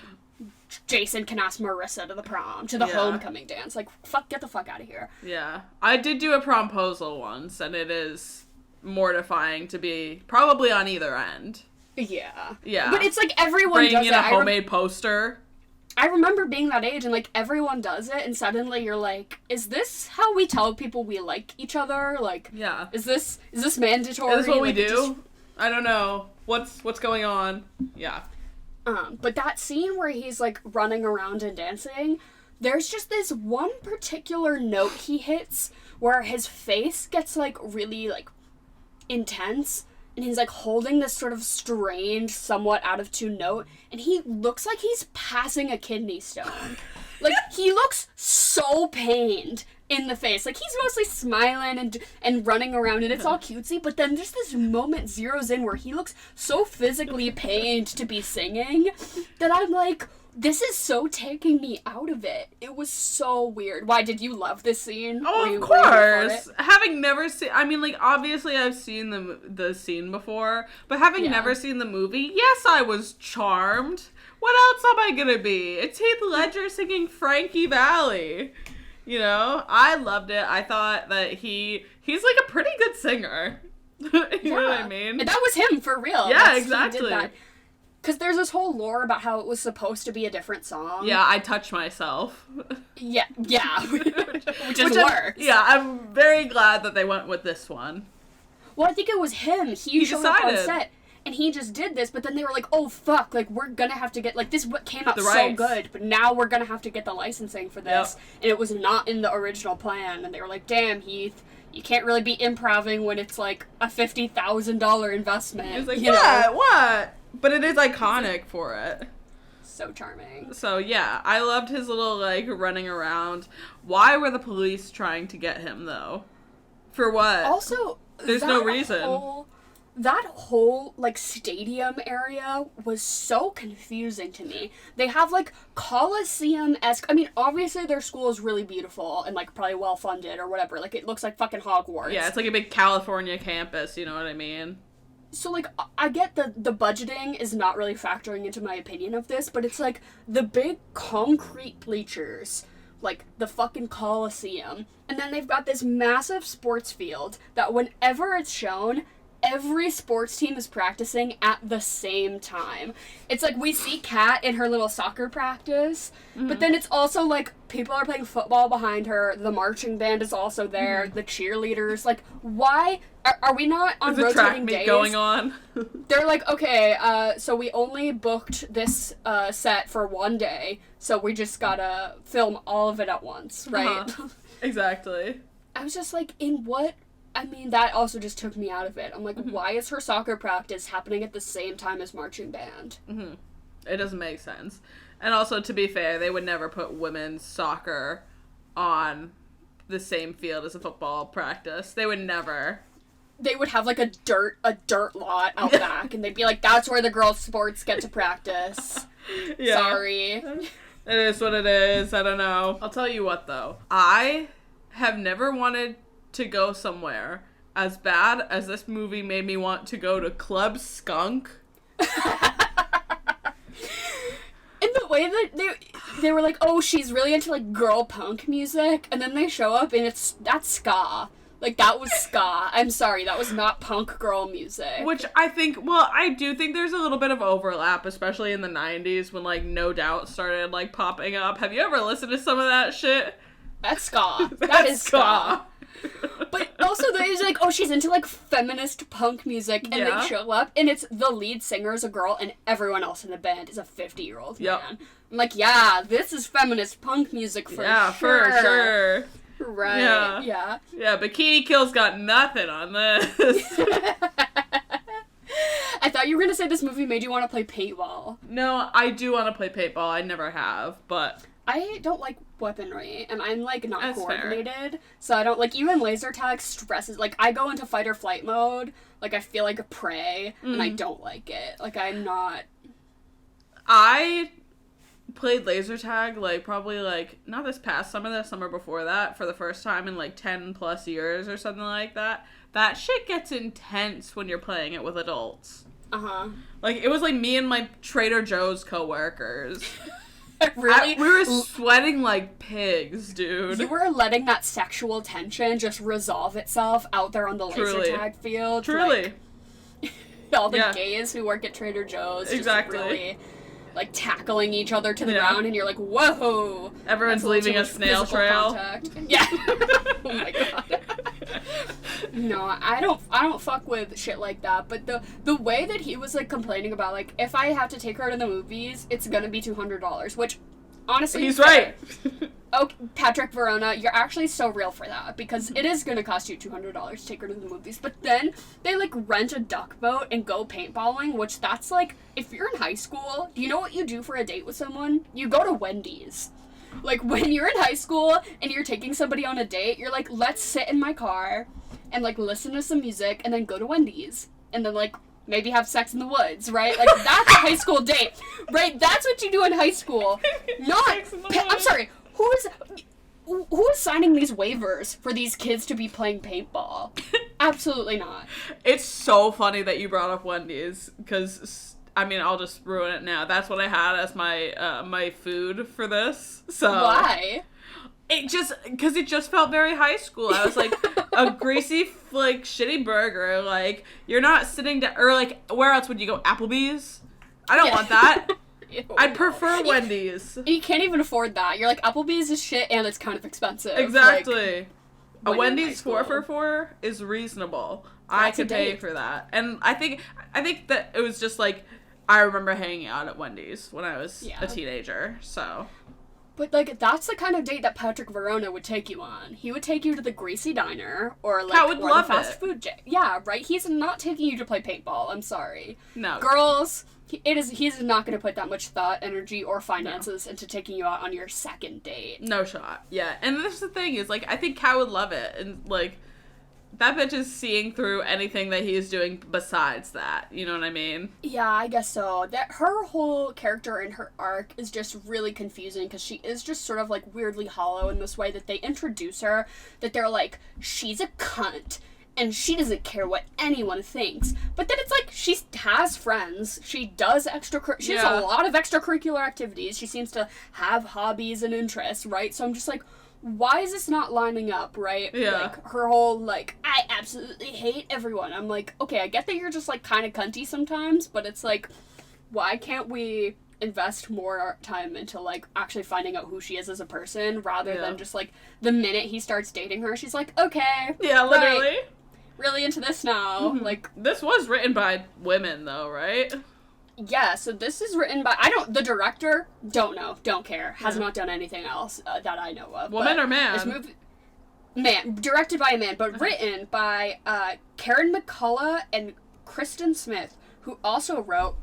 Jason can ask Marissa to the prom, to the homecoming dance. Like, get the fuck out of here. Yeah. I did do a promposal once, and it is mortifying to be probably on either end. Yeah. Yeah. But it's like everyone Bringing does in it. a homemade poster. I remember being that age and, like, everyone does it, and suddenly you're like, is this how we tell people we like each other? Like, yeah. Is this mandatory? Is this what we like, do? I don't know. What's going on? Yeah. But that scene where he's, like, running around and dancing, there's just this one particular note he hits where his face gets, like, really, like, intense. And he's, like, holding this sort of strange, somewhat out-of-tune note. And he looks like he's passing a kidney stone. Like, he looks so pained in the face. Like, he's mostly smiling and running around, and it's all cutesy. But then just this moment zeroes in where he looks so physically pained to be singing that I'm like... This is so taking me out of it. It was so weird. Why, did you love this scene? Oh, of course. Having never seen... I mean, like, obviously I've seen the scene before, but having never seen the movie, yes, I was charmed. What else am I gonna be? It's Heath Ledger singing Frankie Valli. You know? I loved it. I thought that he's like a pretty good singer. You know what I mean? And that was him, for real. Yeah, exactly. He did that. Because there's this whole lore about how it was supposed to be a different song. Yeah, I touch myself. Yeah. Which is worse. I'm very glad that they went with this one. Well, I think it was him. He showed up on set, and he just did this, but then they were like, oh, fuck, like, we're gonna have to get, like, this came out so good, but now we're gonna have to get the licensing for this, and it was not in the original plan, and they were like, damn, Heath, you can't really be improving when it's, like, a $50,000 investment. He was like, what? But it is iconic for it. So charming. So, yeah, I loved his little, like, running around. Why were the police trying to get him, though? For what? Also, there's no reason. That whole, like, stadium area was so confusing to me. They have, like, Coliseum-esque... I mean, obviously their school is really beautiful and, like, probably well-funded or whatever. Like, it looks like fucking Hogwarts. Yeah, it's like a big California campus, you know what I mean? So, like, I get the budgeting is not really factoring into my opinion of this, but it's, like, the big concrete bleachers, like, the fucking Coliseum, and then they've got this massive sports field that whenever it's shown, every sports team is practicing at the same time. It's like we see Kat in her little soccer practice, but then it's also like people are playing football behind her, the marching band is also there, the cheerleaders, like, why... Are we not on rotating track meet days? Going on? They're like, okay, so we only booked this set for one day, so we just gotta film all of it at once, right? Exactly. I was just like, in what? I mean, that also just took me out of it. I'm like, why is her soccer practice happening at the same time as marching band? It doesn't make sense. And also, to be fair, they would never put women's soccer on the same field as a football practice. They would never. They would have, like, a dirt lot out back, and they'd be like, that's where the girls' sports get to practice. Yeah. Sorry. It is what it is. I don't know. I'll tell you what, though. I have never wanted to go somewhere as bad as this movie made me want to go to Club Skunk. And the way that they were like, oh, she's really into, like, girl punk music, and then they show up, and that's ska. Like, that was ska. I'm sorry, that was not punk girl music. Which I think, well, I do think there's a little bit of overlap, especially in the 90s when, like, No Doubt started, like, popping up. Have you ever listened to some of that shit? That's ska. That is ska. But also, there's like, oh, she's into, like, feminist punk music, and they show up, and it's the lead singer is a girl, and everyone else in the band is a 50-year-old man. I'm like, yeah, this is feminist punk music for sure. Yeah, for sure. Right, yeah. Yeah, Bikini Kill's got nothing on this. I thought you were gonna say this movie made you want to play paintball. No, I do want to play paintball. I never have, but I don't like weaponry, and I'm, like, not That's coordinated, fair. so I don't, like, even laser tag stresses, like, I go into fight or flight mode, like, I feel like a prey, and I don't like it. Like, I'm not... I played laser tag, like, probably, like, not this past summer, the summer before that, for the first time in, like, 10 plus years or something like that. That shit gets intense when you're playing it with adults. Uh-huh. Like, it was, like, me and my Trader Joe's coworkers. Really? We were sweating like pigs, dude. You were letting that sexual tension just resolve itself out there on the laser tag field. Truly. Like, all the gays who work at Trader Joe's just really, like, tackling each other to the ground, and you're like, whoa! Everyone's leaving a snail trail. Contact. Yeah. Oh my god. No, I don't fuck with shit like that, but the way that he was, like, complaining about, like, if I have to take her to the movies, it's gonna be $200, which, honestly... He's right! Oh, Patrick Verona, you're actually so real for that, because it is gonna cost you $200 to take her to the movies, but then they, like, rent a duck boat and go paintballing, which that's, like, if you're in high school, do you know what you do for a date with someone? You go to Wendy's. Like, when you're in high school and you're taking somebody on a date, you're like, let's sit in my car and, like, listen to some music and then go to Wendy's. And then, like, maybe have sex in the woods, right? Like, that's a high school date, right? That's what you do in high school. Not... I'm sorry, who is signing these waivers for these kids to be playing paintball? Absolutely not. It's so funny that you brought up Wendy's, because... I mean, I'll just ruin it now. That's what I had as my my food for this. So why? Because it just felt very high school. I was like, a greasy, like, shitty burger. Like, you're not sitting down, or, like, where else would you go? Applebee's? I don't want that. I'd prefer Wendy's. You can't even afford that. You're like, Applebee's is shit and it's kind of expensive. Exactly. Like, a Wendy's 4 for $4 is reasonable. I could pay for that. And I think that it was just like, I remember hanging out at Wendy's when I was a teenager, so. But, like, that's the kind of date that Patrick Verona would take you on. He would take you to the greasy diner, or, like, I would love the fast food yeah, right? He's not taking you to play paintball, I'm sorry. No. Girls, he's not going to put that much thought, energy, or finances into taking you out on your second date. No shot, yeah. And this is the thing, is, like, I think Kat would love it, and, like, that bitch is seeing through anything that he is doing besides that. You know what I mean? Yeah, I guess so. That her whole character and her arc is just really confusing because she is just sort of, like, weirdly hollow in this way that they introduce her, that they're like, she's a cunt and she doesn't care what anyone thinks. But then it's like, she has friends. She does she has a lot of extracurricular activities. She seems to have hobbies and interests, right? So I'm just like, why is this not lining up, right? Yeah. Like, her whole, like, I absolutely hate everyone. I'm like, okay, I get that you're just, like, kind of cunty sometimes, but it's like, why can't we invest more time into, like, actually finding out who she is as a person, rather than just, like, the minute he starts dating her, she's like, okay. Yeah, literally. Right, really into this now. Mm-hmm. Like, this was written by women, though, right? yeah, so this is written by, the director, don't know, don't care, has not done anything else that I know of. Woman or man? This movie, man, directed by a man, but written by Karen McCullough and Kristen Smith, who also wrote,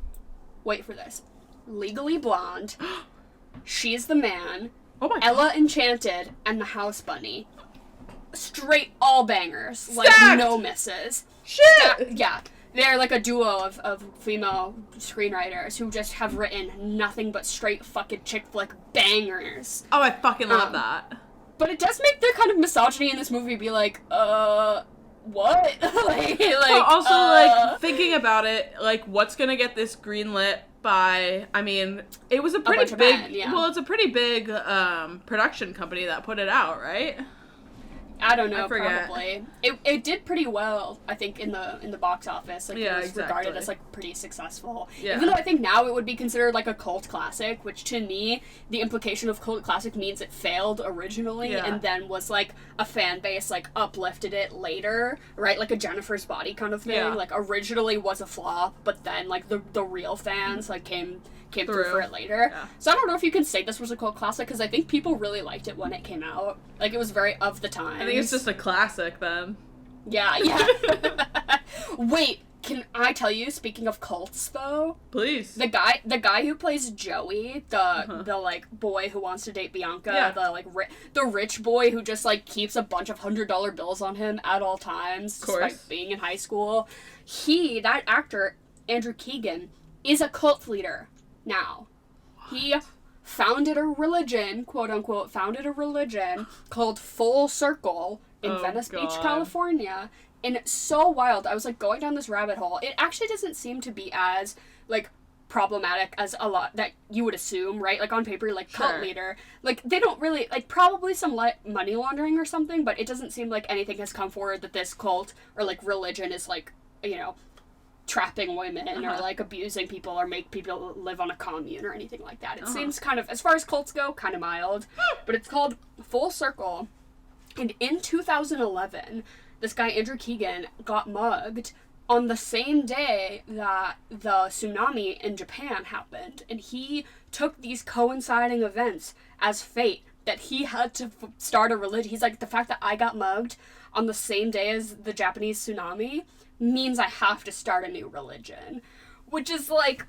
wait for this, Legally Blonde, She's the Man, Ella Enchanted, and The House Bunny. Straight all bangers, like no misses. Shit! Yeah. They're like a duo of female screenwriters who just have written nothing but straight fucking chick flick bangers. Oh, I fucking love that. But it does make the kind of misogyny in this movie be like, what? like, thinking about it, like, what's gonna get this greenlit by, I mean, it was a pretty big, well, it's a pretty big production company that put it out, right? I don't know, probably. It did pretty well, I think, in the box office. Like, it was regarded as, like, pretty successful. Yeah. Even though I think now it would be considered, like, a cult classic, which to me, the implication of cult classic means it failed originally and then was, like, a fan base, like, uplifted it later, right? Like a Jennifer's Body kind of thing. Yeah. Like, originally was a flop, but then, like, the real fans, like, came through for it later. Yeah. So I don't know if you can say this was a cult classic, because I think people really liked it when it came out. Like, it was very of the time. I think it's just a classic, then. Yeah. Wait, Can I tell you, speaking of cults, though? Please. The guy who plays Joey, the like, boy who wants to date Bianca, the, like, the rich boy who just, like, keeps a bunch of $100 bills on him at all times, despite being in high school. That actor, Andrew Keegan, is a cult leader now. What? He founded a religion, quote-unquote, called Full Circle in Venice Beach, California. And it's so wild. I was, like, going down this rabbit hole. It actually doesn't seem to be as, like, problematic as a lot that you would assume, right? Like, on paper, like, cult leader. Like, they don't really, like, probably some money laundering or something, but it doesn't seem like anything has come forward that this cult or, like, religion is, like, you know, trapping women or, like, abusing people or make people live on a commune or anything like that. It seems kind of, as far as cults go, kind of mild. But it's called Full Circle. And in 2011... this guy, Andrew Keegan, got mugged on the same day that the tsunami in Japan happened. And he took these coinciding events as fate, that he had to start a religion. He's like, the fact that I got mugged on the same day as the Japanese tsunami means I have to start a new religion. Which is like,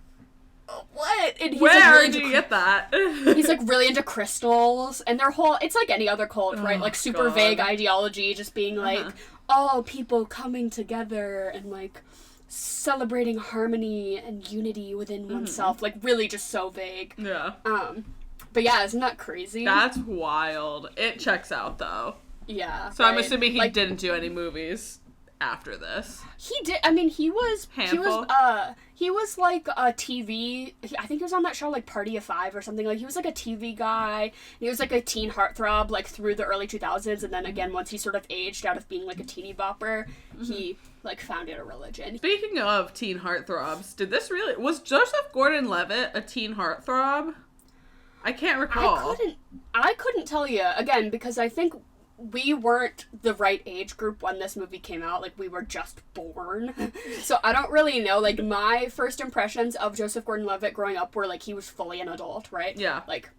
what? And he's Where like, do you get that? He's like really into crystals, and their whole, it's like any other cult, right? Like super vague ideology, just being like, all people coming together and like celebrating harmony and unity within oneself. Like really just so vague. Yeah. But yeah, isn't that crazy? That's wild. It checks out though. Yeah. So I'm assuming he didn't do any movies after this. He did. I mean, he was like a TV. I think he was on that show like Party of Five or something. Like he was like a TV guy. He was like a teen heartthrob like through the early 2000s, and then again once he sort of aged out of being like a teeny bopper, he like founded a religion. Speaking of teen heartthrobs, was Joseph Gordon-Levitt a teen heartthrob? I can't recall. I couldn't tell you again because I think we weren't the right age group when this movie came out. Like, we were just born. So I don't really know. Like, my first impressions of Joseph Gordon-Levitt growing up were, like, he was fully an adult, right? Yeah. Like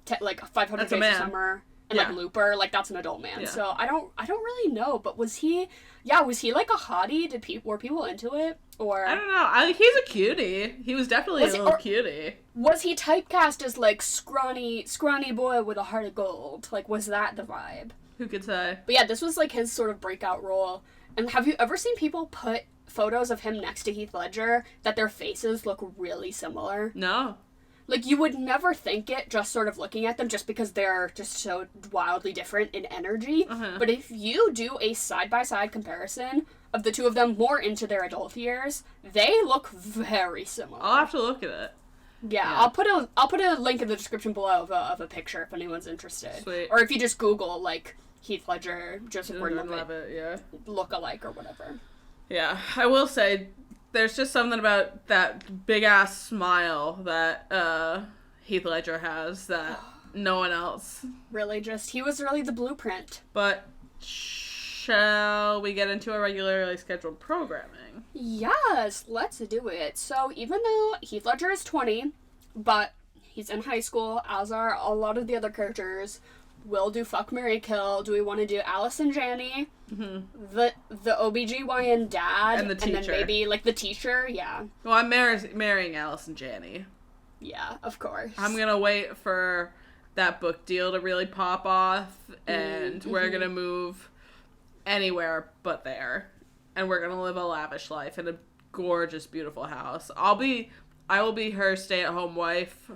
500 Days of Summer and, like, Looper. Like, that's an adult man. Yeah. So I don't really know. But was he, like, a hottie? Were people into it? Or I don't know. He's a cutie. He was definitely a little cutie. Was he typecast as, like, scrawny boy with a heart of gold? Like, was that the vibe? Who could say? But yeah, this was like his sort of breakout role. And have you ever seen people put photos of him next to Heath Ledger that their faces look really similar? No. Like, you would never think it just sort of looking at them just because they're just so wildly different in energy. But if you do a side-by-side comparison of the two of them more into their adult years, they look very similar. I'll have to look at it. Yeah. I'll put a link in the description below of a picture if anyone's interested. Sweet. Or if you just Google, like, Heath Ledger, Joseph Gordon-Levitt, look-alike or whatever. Yeah, I will say, there's just something about that big-ass smile that Heath Ledger has that no one else. He was really the blueprint. But shall we get into a regularly scheduled programming? Yes, let's do it. So even though Heath Ledger is 20, but he's in high school, as are a lot of the other characters, we'll do Fuck, Marry, Kill. Do we want to do Alice and Janney, the OBGYN dad, and the teacher. And then maybe, like, the teacher? Yeah. Well, I'm marrying Alice and Janney. Yeah, of course. I'm gonna wait for that book deal to really pop off, and we're gonna move anywhere but there. And we're gonna live a lavish life in a gorgeous, beautiful house. I will be her stay-at-home wife.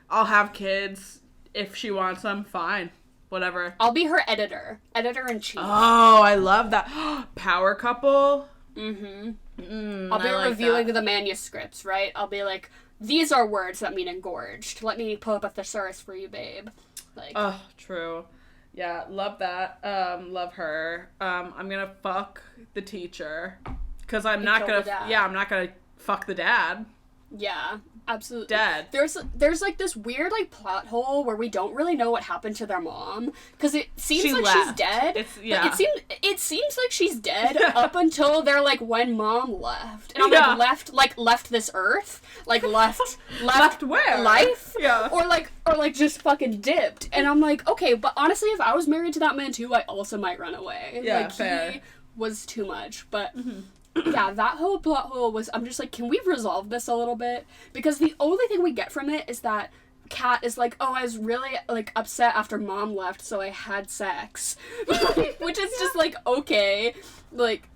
I'll have kids. If she wants them, fine. Whatever. I'll be her editor-in-chief. Oh, I love that. Power couple? I'll be reviewing the manuscripts, right? I'll be like, these are words that mean engorged. Let me pull up a thesaurus for you, babe. Like, oh, true. Yeah, love that. Love her. I'm gonna fuck the teacher. Because I'm not gonna fuck the dad. Yeah, absolutely. Dead. There's like this weird like plot hole where we don't really know what happened to their mom because it seems she's dead. It seems like she's dead up until they're like when mom left, and I'm left this earth, like left where life, or just fucking dipped, and I'm like, okay, but honestly, if I was married to that man too, I also might run away. Yeah, like, fair. He was too much, but. yeah, that whole plot hole was, I'm just like, can we resolve this a little bit? Because the only thing we get from it is that Kat is like, oh, I was really, like, upset after Mom left, so I had sex. Which is just like, okay, like,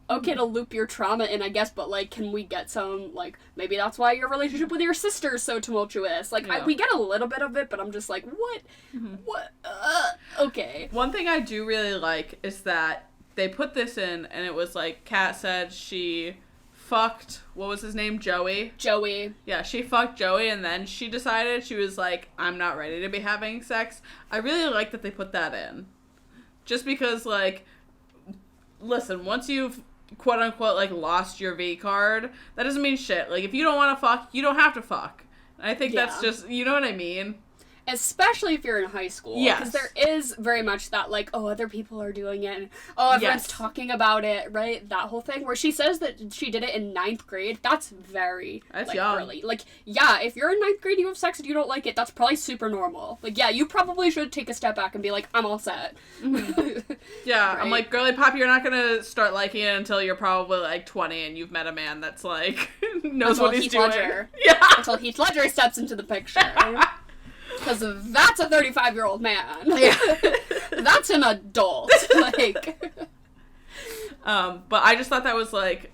okay to loop your trauma in, I guess, but, like, can we get some, like, maybe that's why your relationship with your sister is so tumultuous. Like, we get a little bit of it, but I'm just like, what? What? Okay. One thing I do really like is that they put this in, and it was like, Kat said she fucked, what was his name, Joey? Joey. Yeah, she fucked Joey, and then she decided, she was like, I'm not ready to be having sex. I really like that they put that in. Just because, like, listen, once you've quote-unquote, like, lost your V card, that doesn't mean shit. Like, if you don't want to fuck, you don't have to fuck. And I think that's just, you know what I mean? Especially if you're in high school. Yes. Because there is very much that, like, oh, other people are doing it, and, oh, everyone's talking about it, right? That whole thing, where she says that she did it in 9th grade, that's very, like, young. early. Like, yeah, if you're in 9th grade, you have sex and you don't like it, that's probably super normal. Like, yeah, you probably should take a step back and be like, I'm all set. Yeah, right? I'm like, girly pop, you're not gonna start liking it until you're probably, like, 20 and you've met a man that's, like, knows until what he's Heath doing. Ledger. Yeah. Until Heath Ledger steps into the picture. Because that's a 35-year-old man. Yeah. That's an adult. Like. But I just thought that was, like,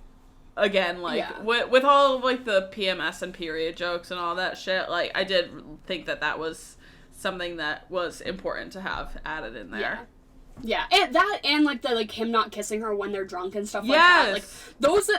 again, like, with all of, like, the PMS and period jokes and all that shit, like, I did think that was something that was important to have added in there. Yeah, and that, and, like, the, like, him not kissing her when they're drunk and stuff like that. Like,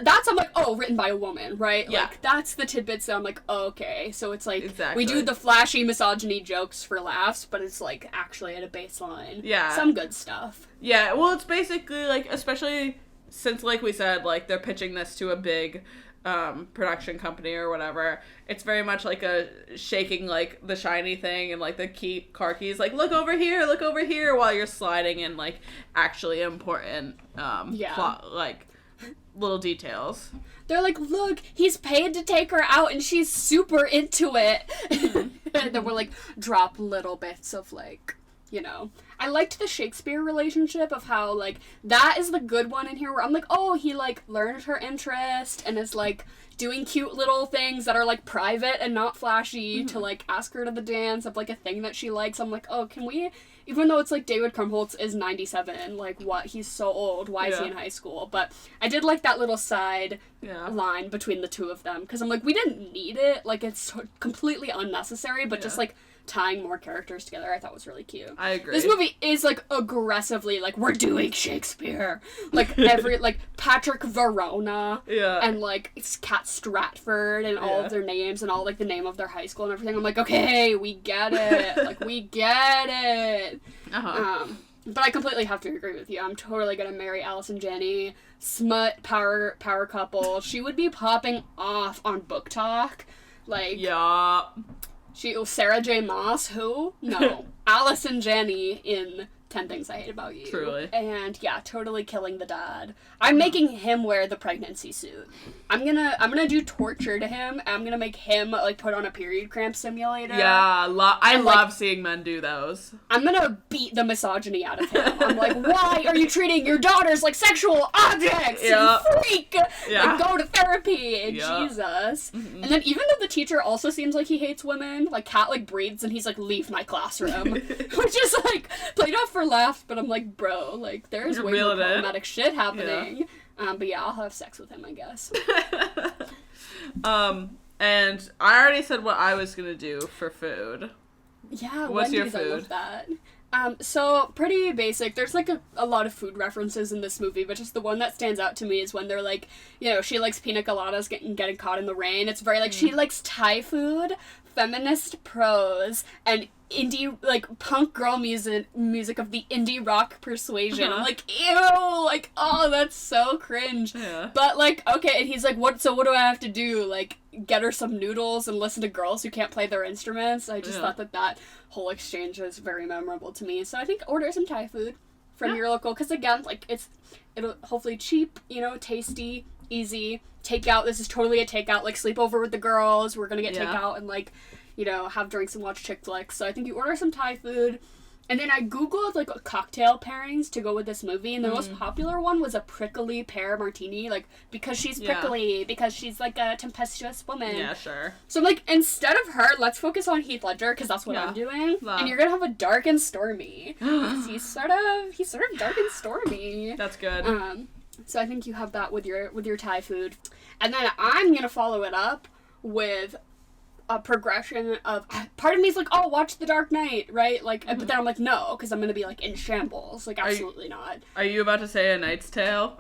that's, I'm like, oh, written by a woman, right? Yeah. Like, that's the tidbits that I'm like, oh, okay. So it's like, exactly. we do the flashy misogyny jokes for laughs, but it's, like, actually at a baseline. Yeah. Some good stuff. Yeah, well, it's basically, like, especially since, like we said, like, they're pitching this to a big production company or whatever, it's very much like a shaking, like, the shiny thing and, like, the car keys, like, look over here, while you're sliding in, like, actually important plot, like, little details. They're like, look, he's paid to take her out and she's super into it. And then we're like, drop little bits of, like, you know. I liked the Shakespeare relationship of how, like, that is the good one in here where I'm like, oh, he, like, learned her interest and is, like, doing cute little things that are, like, private and not flashy to, like, ask her to the dance of, like, a thing that she likes. I'm like, oh, can we, even though it's, like, David Krumholtz is 97, like, what, he's so old, why is he in high school? But I did like that little side line between the two of them, because I'm like, we didn't need it, like, it's completely unnecessary, but just, like, tying more characters together I thought was really cute. I agree. This movie is, like, aggressively, like, we're doing Shakespeare. Like, every, like, Patrick Verona. Yeah. And, like, it's Cat Stratford and all of their names and all, like, the name of their high school and everything. I'm like, okay, we get it. Like, we get it. But I completely have to agree with you. I'm totally gonna marry Allison Janney. Smut power couple. She would be popping off on Book Talk. Like... Yeah. Sarah J. Maas, who? No. Allison Janney in 10 Things I Hate About You. Truly. And yeah, totally killing the dad. I'm making him wear the pregnancy suit. I'm gonna do torture to him. I'm gonna make him, like, put on a period cramp simulator. Yeah, I love seeing men do those. I'm gonna beat the misogyny out of him. I'm like, why are you treating your daughters like sexual objects? You freak! Like, go to therapy! Jesus. And then even though the teacher also seems like he hates women, like, Kat, like, breathes and he's like, leave my classroom. Which is, like, played off for laughs, but I'm like, bro, like, there's way more problematic shit happening. But yeah, I'll have sex with him, I guess. And I already said what I was gonna do for food. Yeah, what's your Wendy's, food? I love that. So pretty basic. There's, like, a lot of food references in this movie, but just the one that stands out to me is when they're like, you know, she likes pina coladas getting caught in the rain. It's very like, she likes Thai food, feminist prose, and indie, like, punk girl music of the indie rock persuasion. I'm like, ew, like, oh, that's so cringe. But, like, okay, and he's like, what do I have to do? Like, get her some noodles and listen to girls who can't play their instruments? I just thought that whole exchange was very memorable to me. So I think order some Thai food from your local, because again, like, it'll hopefully cheap, you know, tasty, easy, takeout. This is totally a takeout, like, sleepover with the girls, we're gonna get takeout and, like, you know, have drinks and watch chick flicks. So I think you order some Thai food, And then I googled like cocktail pairings to go with this movie, and the most popular one was a prickly pear martini, like because she's prickly, because she's like a tempestuous woman. Yeah, sure. So I'm like, instead of her, let's focus on Heath Ledger, because that's what I'm doing. And you're gonna have a dark and stormy. he's sort of dark and stormy. That's good. So I think you have that with your Thai food, and then I'm gonna follow it up with a progression of, part of me is like, oh, watch The Dark Knight, right? Like, but then I'm like, no, because I'm gonna be like in shambles. Like, absolutely not. Are you about to say A Knight's Tale?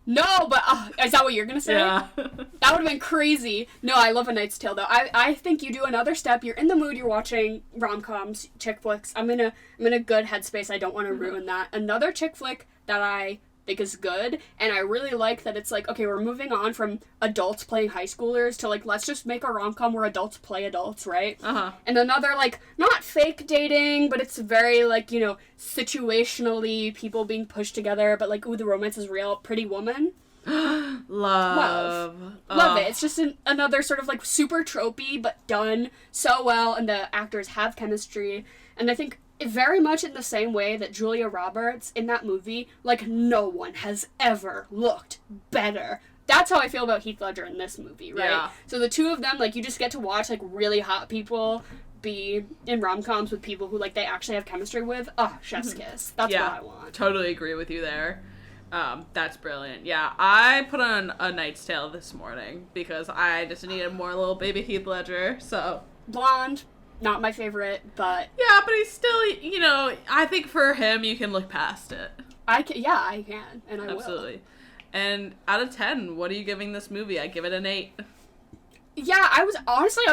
No, but is that what you're gonna say? Yeah. That would have been crazy. No, I love A Knight's Tale though. I think you do another step. You're in the mood. You're watching rom-coms, chick flicks. I'm in a good headspace. I don't want to ruin that. Another chick flick that I think is good, and I really like that it's like, okay, we're moving on from adults playing high schoolers to like, let's just make a rom-com where adults play adults, right? And another, like, not fake dating, but it's very like, you know, situationally people being pushed together, but like, ooh, the romance is real. Pretty Woman. Love it. It's just another sort of like super tropey but done so well, and the actors have chemistry, and I think very much in the same way that Julia Roberts in that movie, like, no one has ever looked better. That's how I feel about Heath Ledger in this movie, right? Yeah. So the two of them, like, you just get to watch, like, really hot people be in rom-coms with people who, like, they actually have chemistry with. Oh, chef's kiss. That's what I want. Totally agree with you there. That's brilliant. Yeah, I put on A Knight's Tale this morning because I just needed more little baby Heath Ledger, so. Blonde. Not my favorite, but... Yeah, but he's still, you know, I think for him, you can look past it. I can, and I will. Absolutely. And out of 10, what are you giving this movie? I give it an 8. Yeah, I was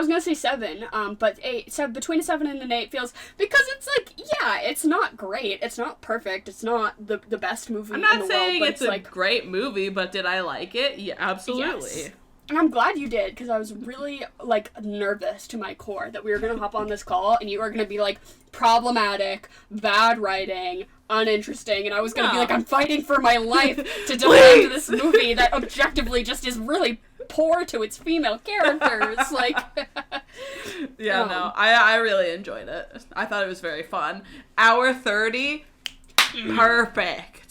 gonna say 7, but 8, so between a 7 and an 8 feels, because it's like, yeah, it's not great, it's not perfect, it's not the best movie in the world. I'm not saying it's a great movie, but did I like it? Yeah, absolutely. Yes. And I'm glad you did, because I was really, like, nervous to my core that we were going to hop on this call, and you were going to be, like, problematic, bad writing, uninteresting, and I was going to be like, I'm fighting for my life to defend this movie that objectively just is really poor to its female characters. Like, yeah, no, I really enjoyed it. I thought it was very fun. Hour 30, perfect.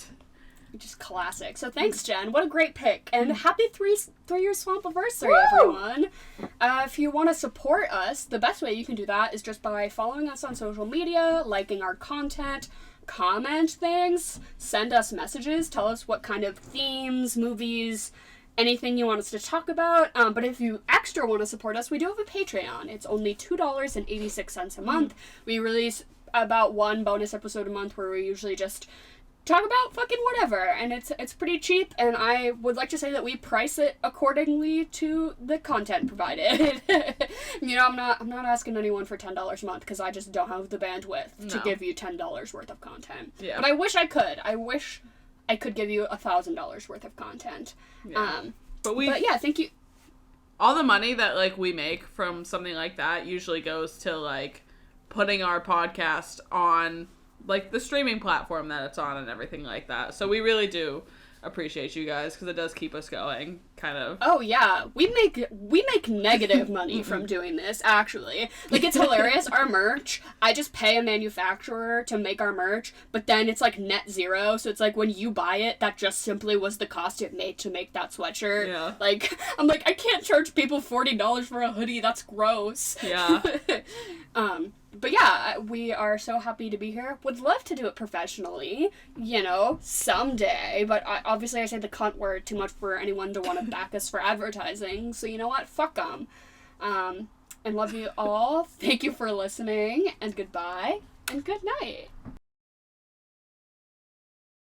Just classic. So thanks, Jen. What a great pick. And happy 3-year Swampaversary, everyone. If you want to support us, the best way you can do that is just by following us on social media, liking our content, comment things, send us messages, tell us what kind of themes, movies, anything you want us to talk about. But if you extra want to support us, we do have a Patreon. It's only $2.86 a month. We release about one bonus episode a month where we usually just talk about fucking whatever, and it's pretty cheap, and I would like to say that we price it accordingly to the content provided. You know, I'm not asking anyone for $10 a month, because I just don't have the bandwidth to give you $10 worth of content. Yeah. But I wish I could. I wish I could give you $1,000 worth of content. Yeah. But yeah, thank you. All the money that, like, we make from something like that usually goes to, like, putting our podcast on, like, the streaming platform that it's on and everything like that. So we really do appreciate you guys, because it does keep us going, kind of. Oh yeah, we make negative money from doing this, actually. Like, it's hilarious. Our merch, I just pay a manufacturer to make our merch, but then it's like net zero, so it's like when you buy it, that just simply was the cost it made to make that sweatshirt. Yeah. Like, I'm like, I can't charge people $40 for a hoodie, that's gross. Yeah. But yeah, we are so happy to be here. Would love to do it professionally, you know, someday. But obviously I say the cunt word too much for anyone to want to back us for advertising. So you know what? Fuck them. And love you all. Thank you for listening. And goodbye. And good night.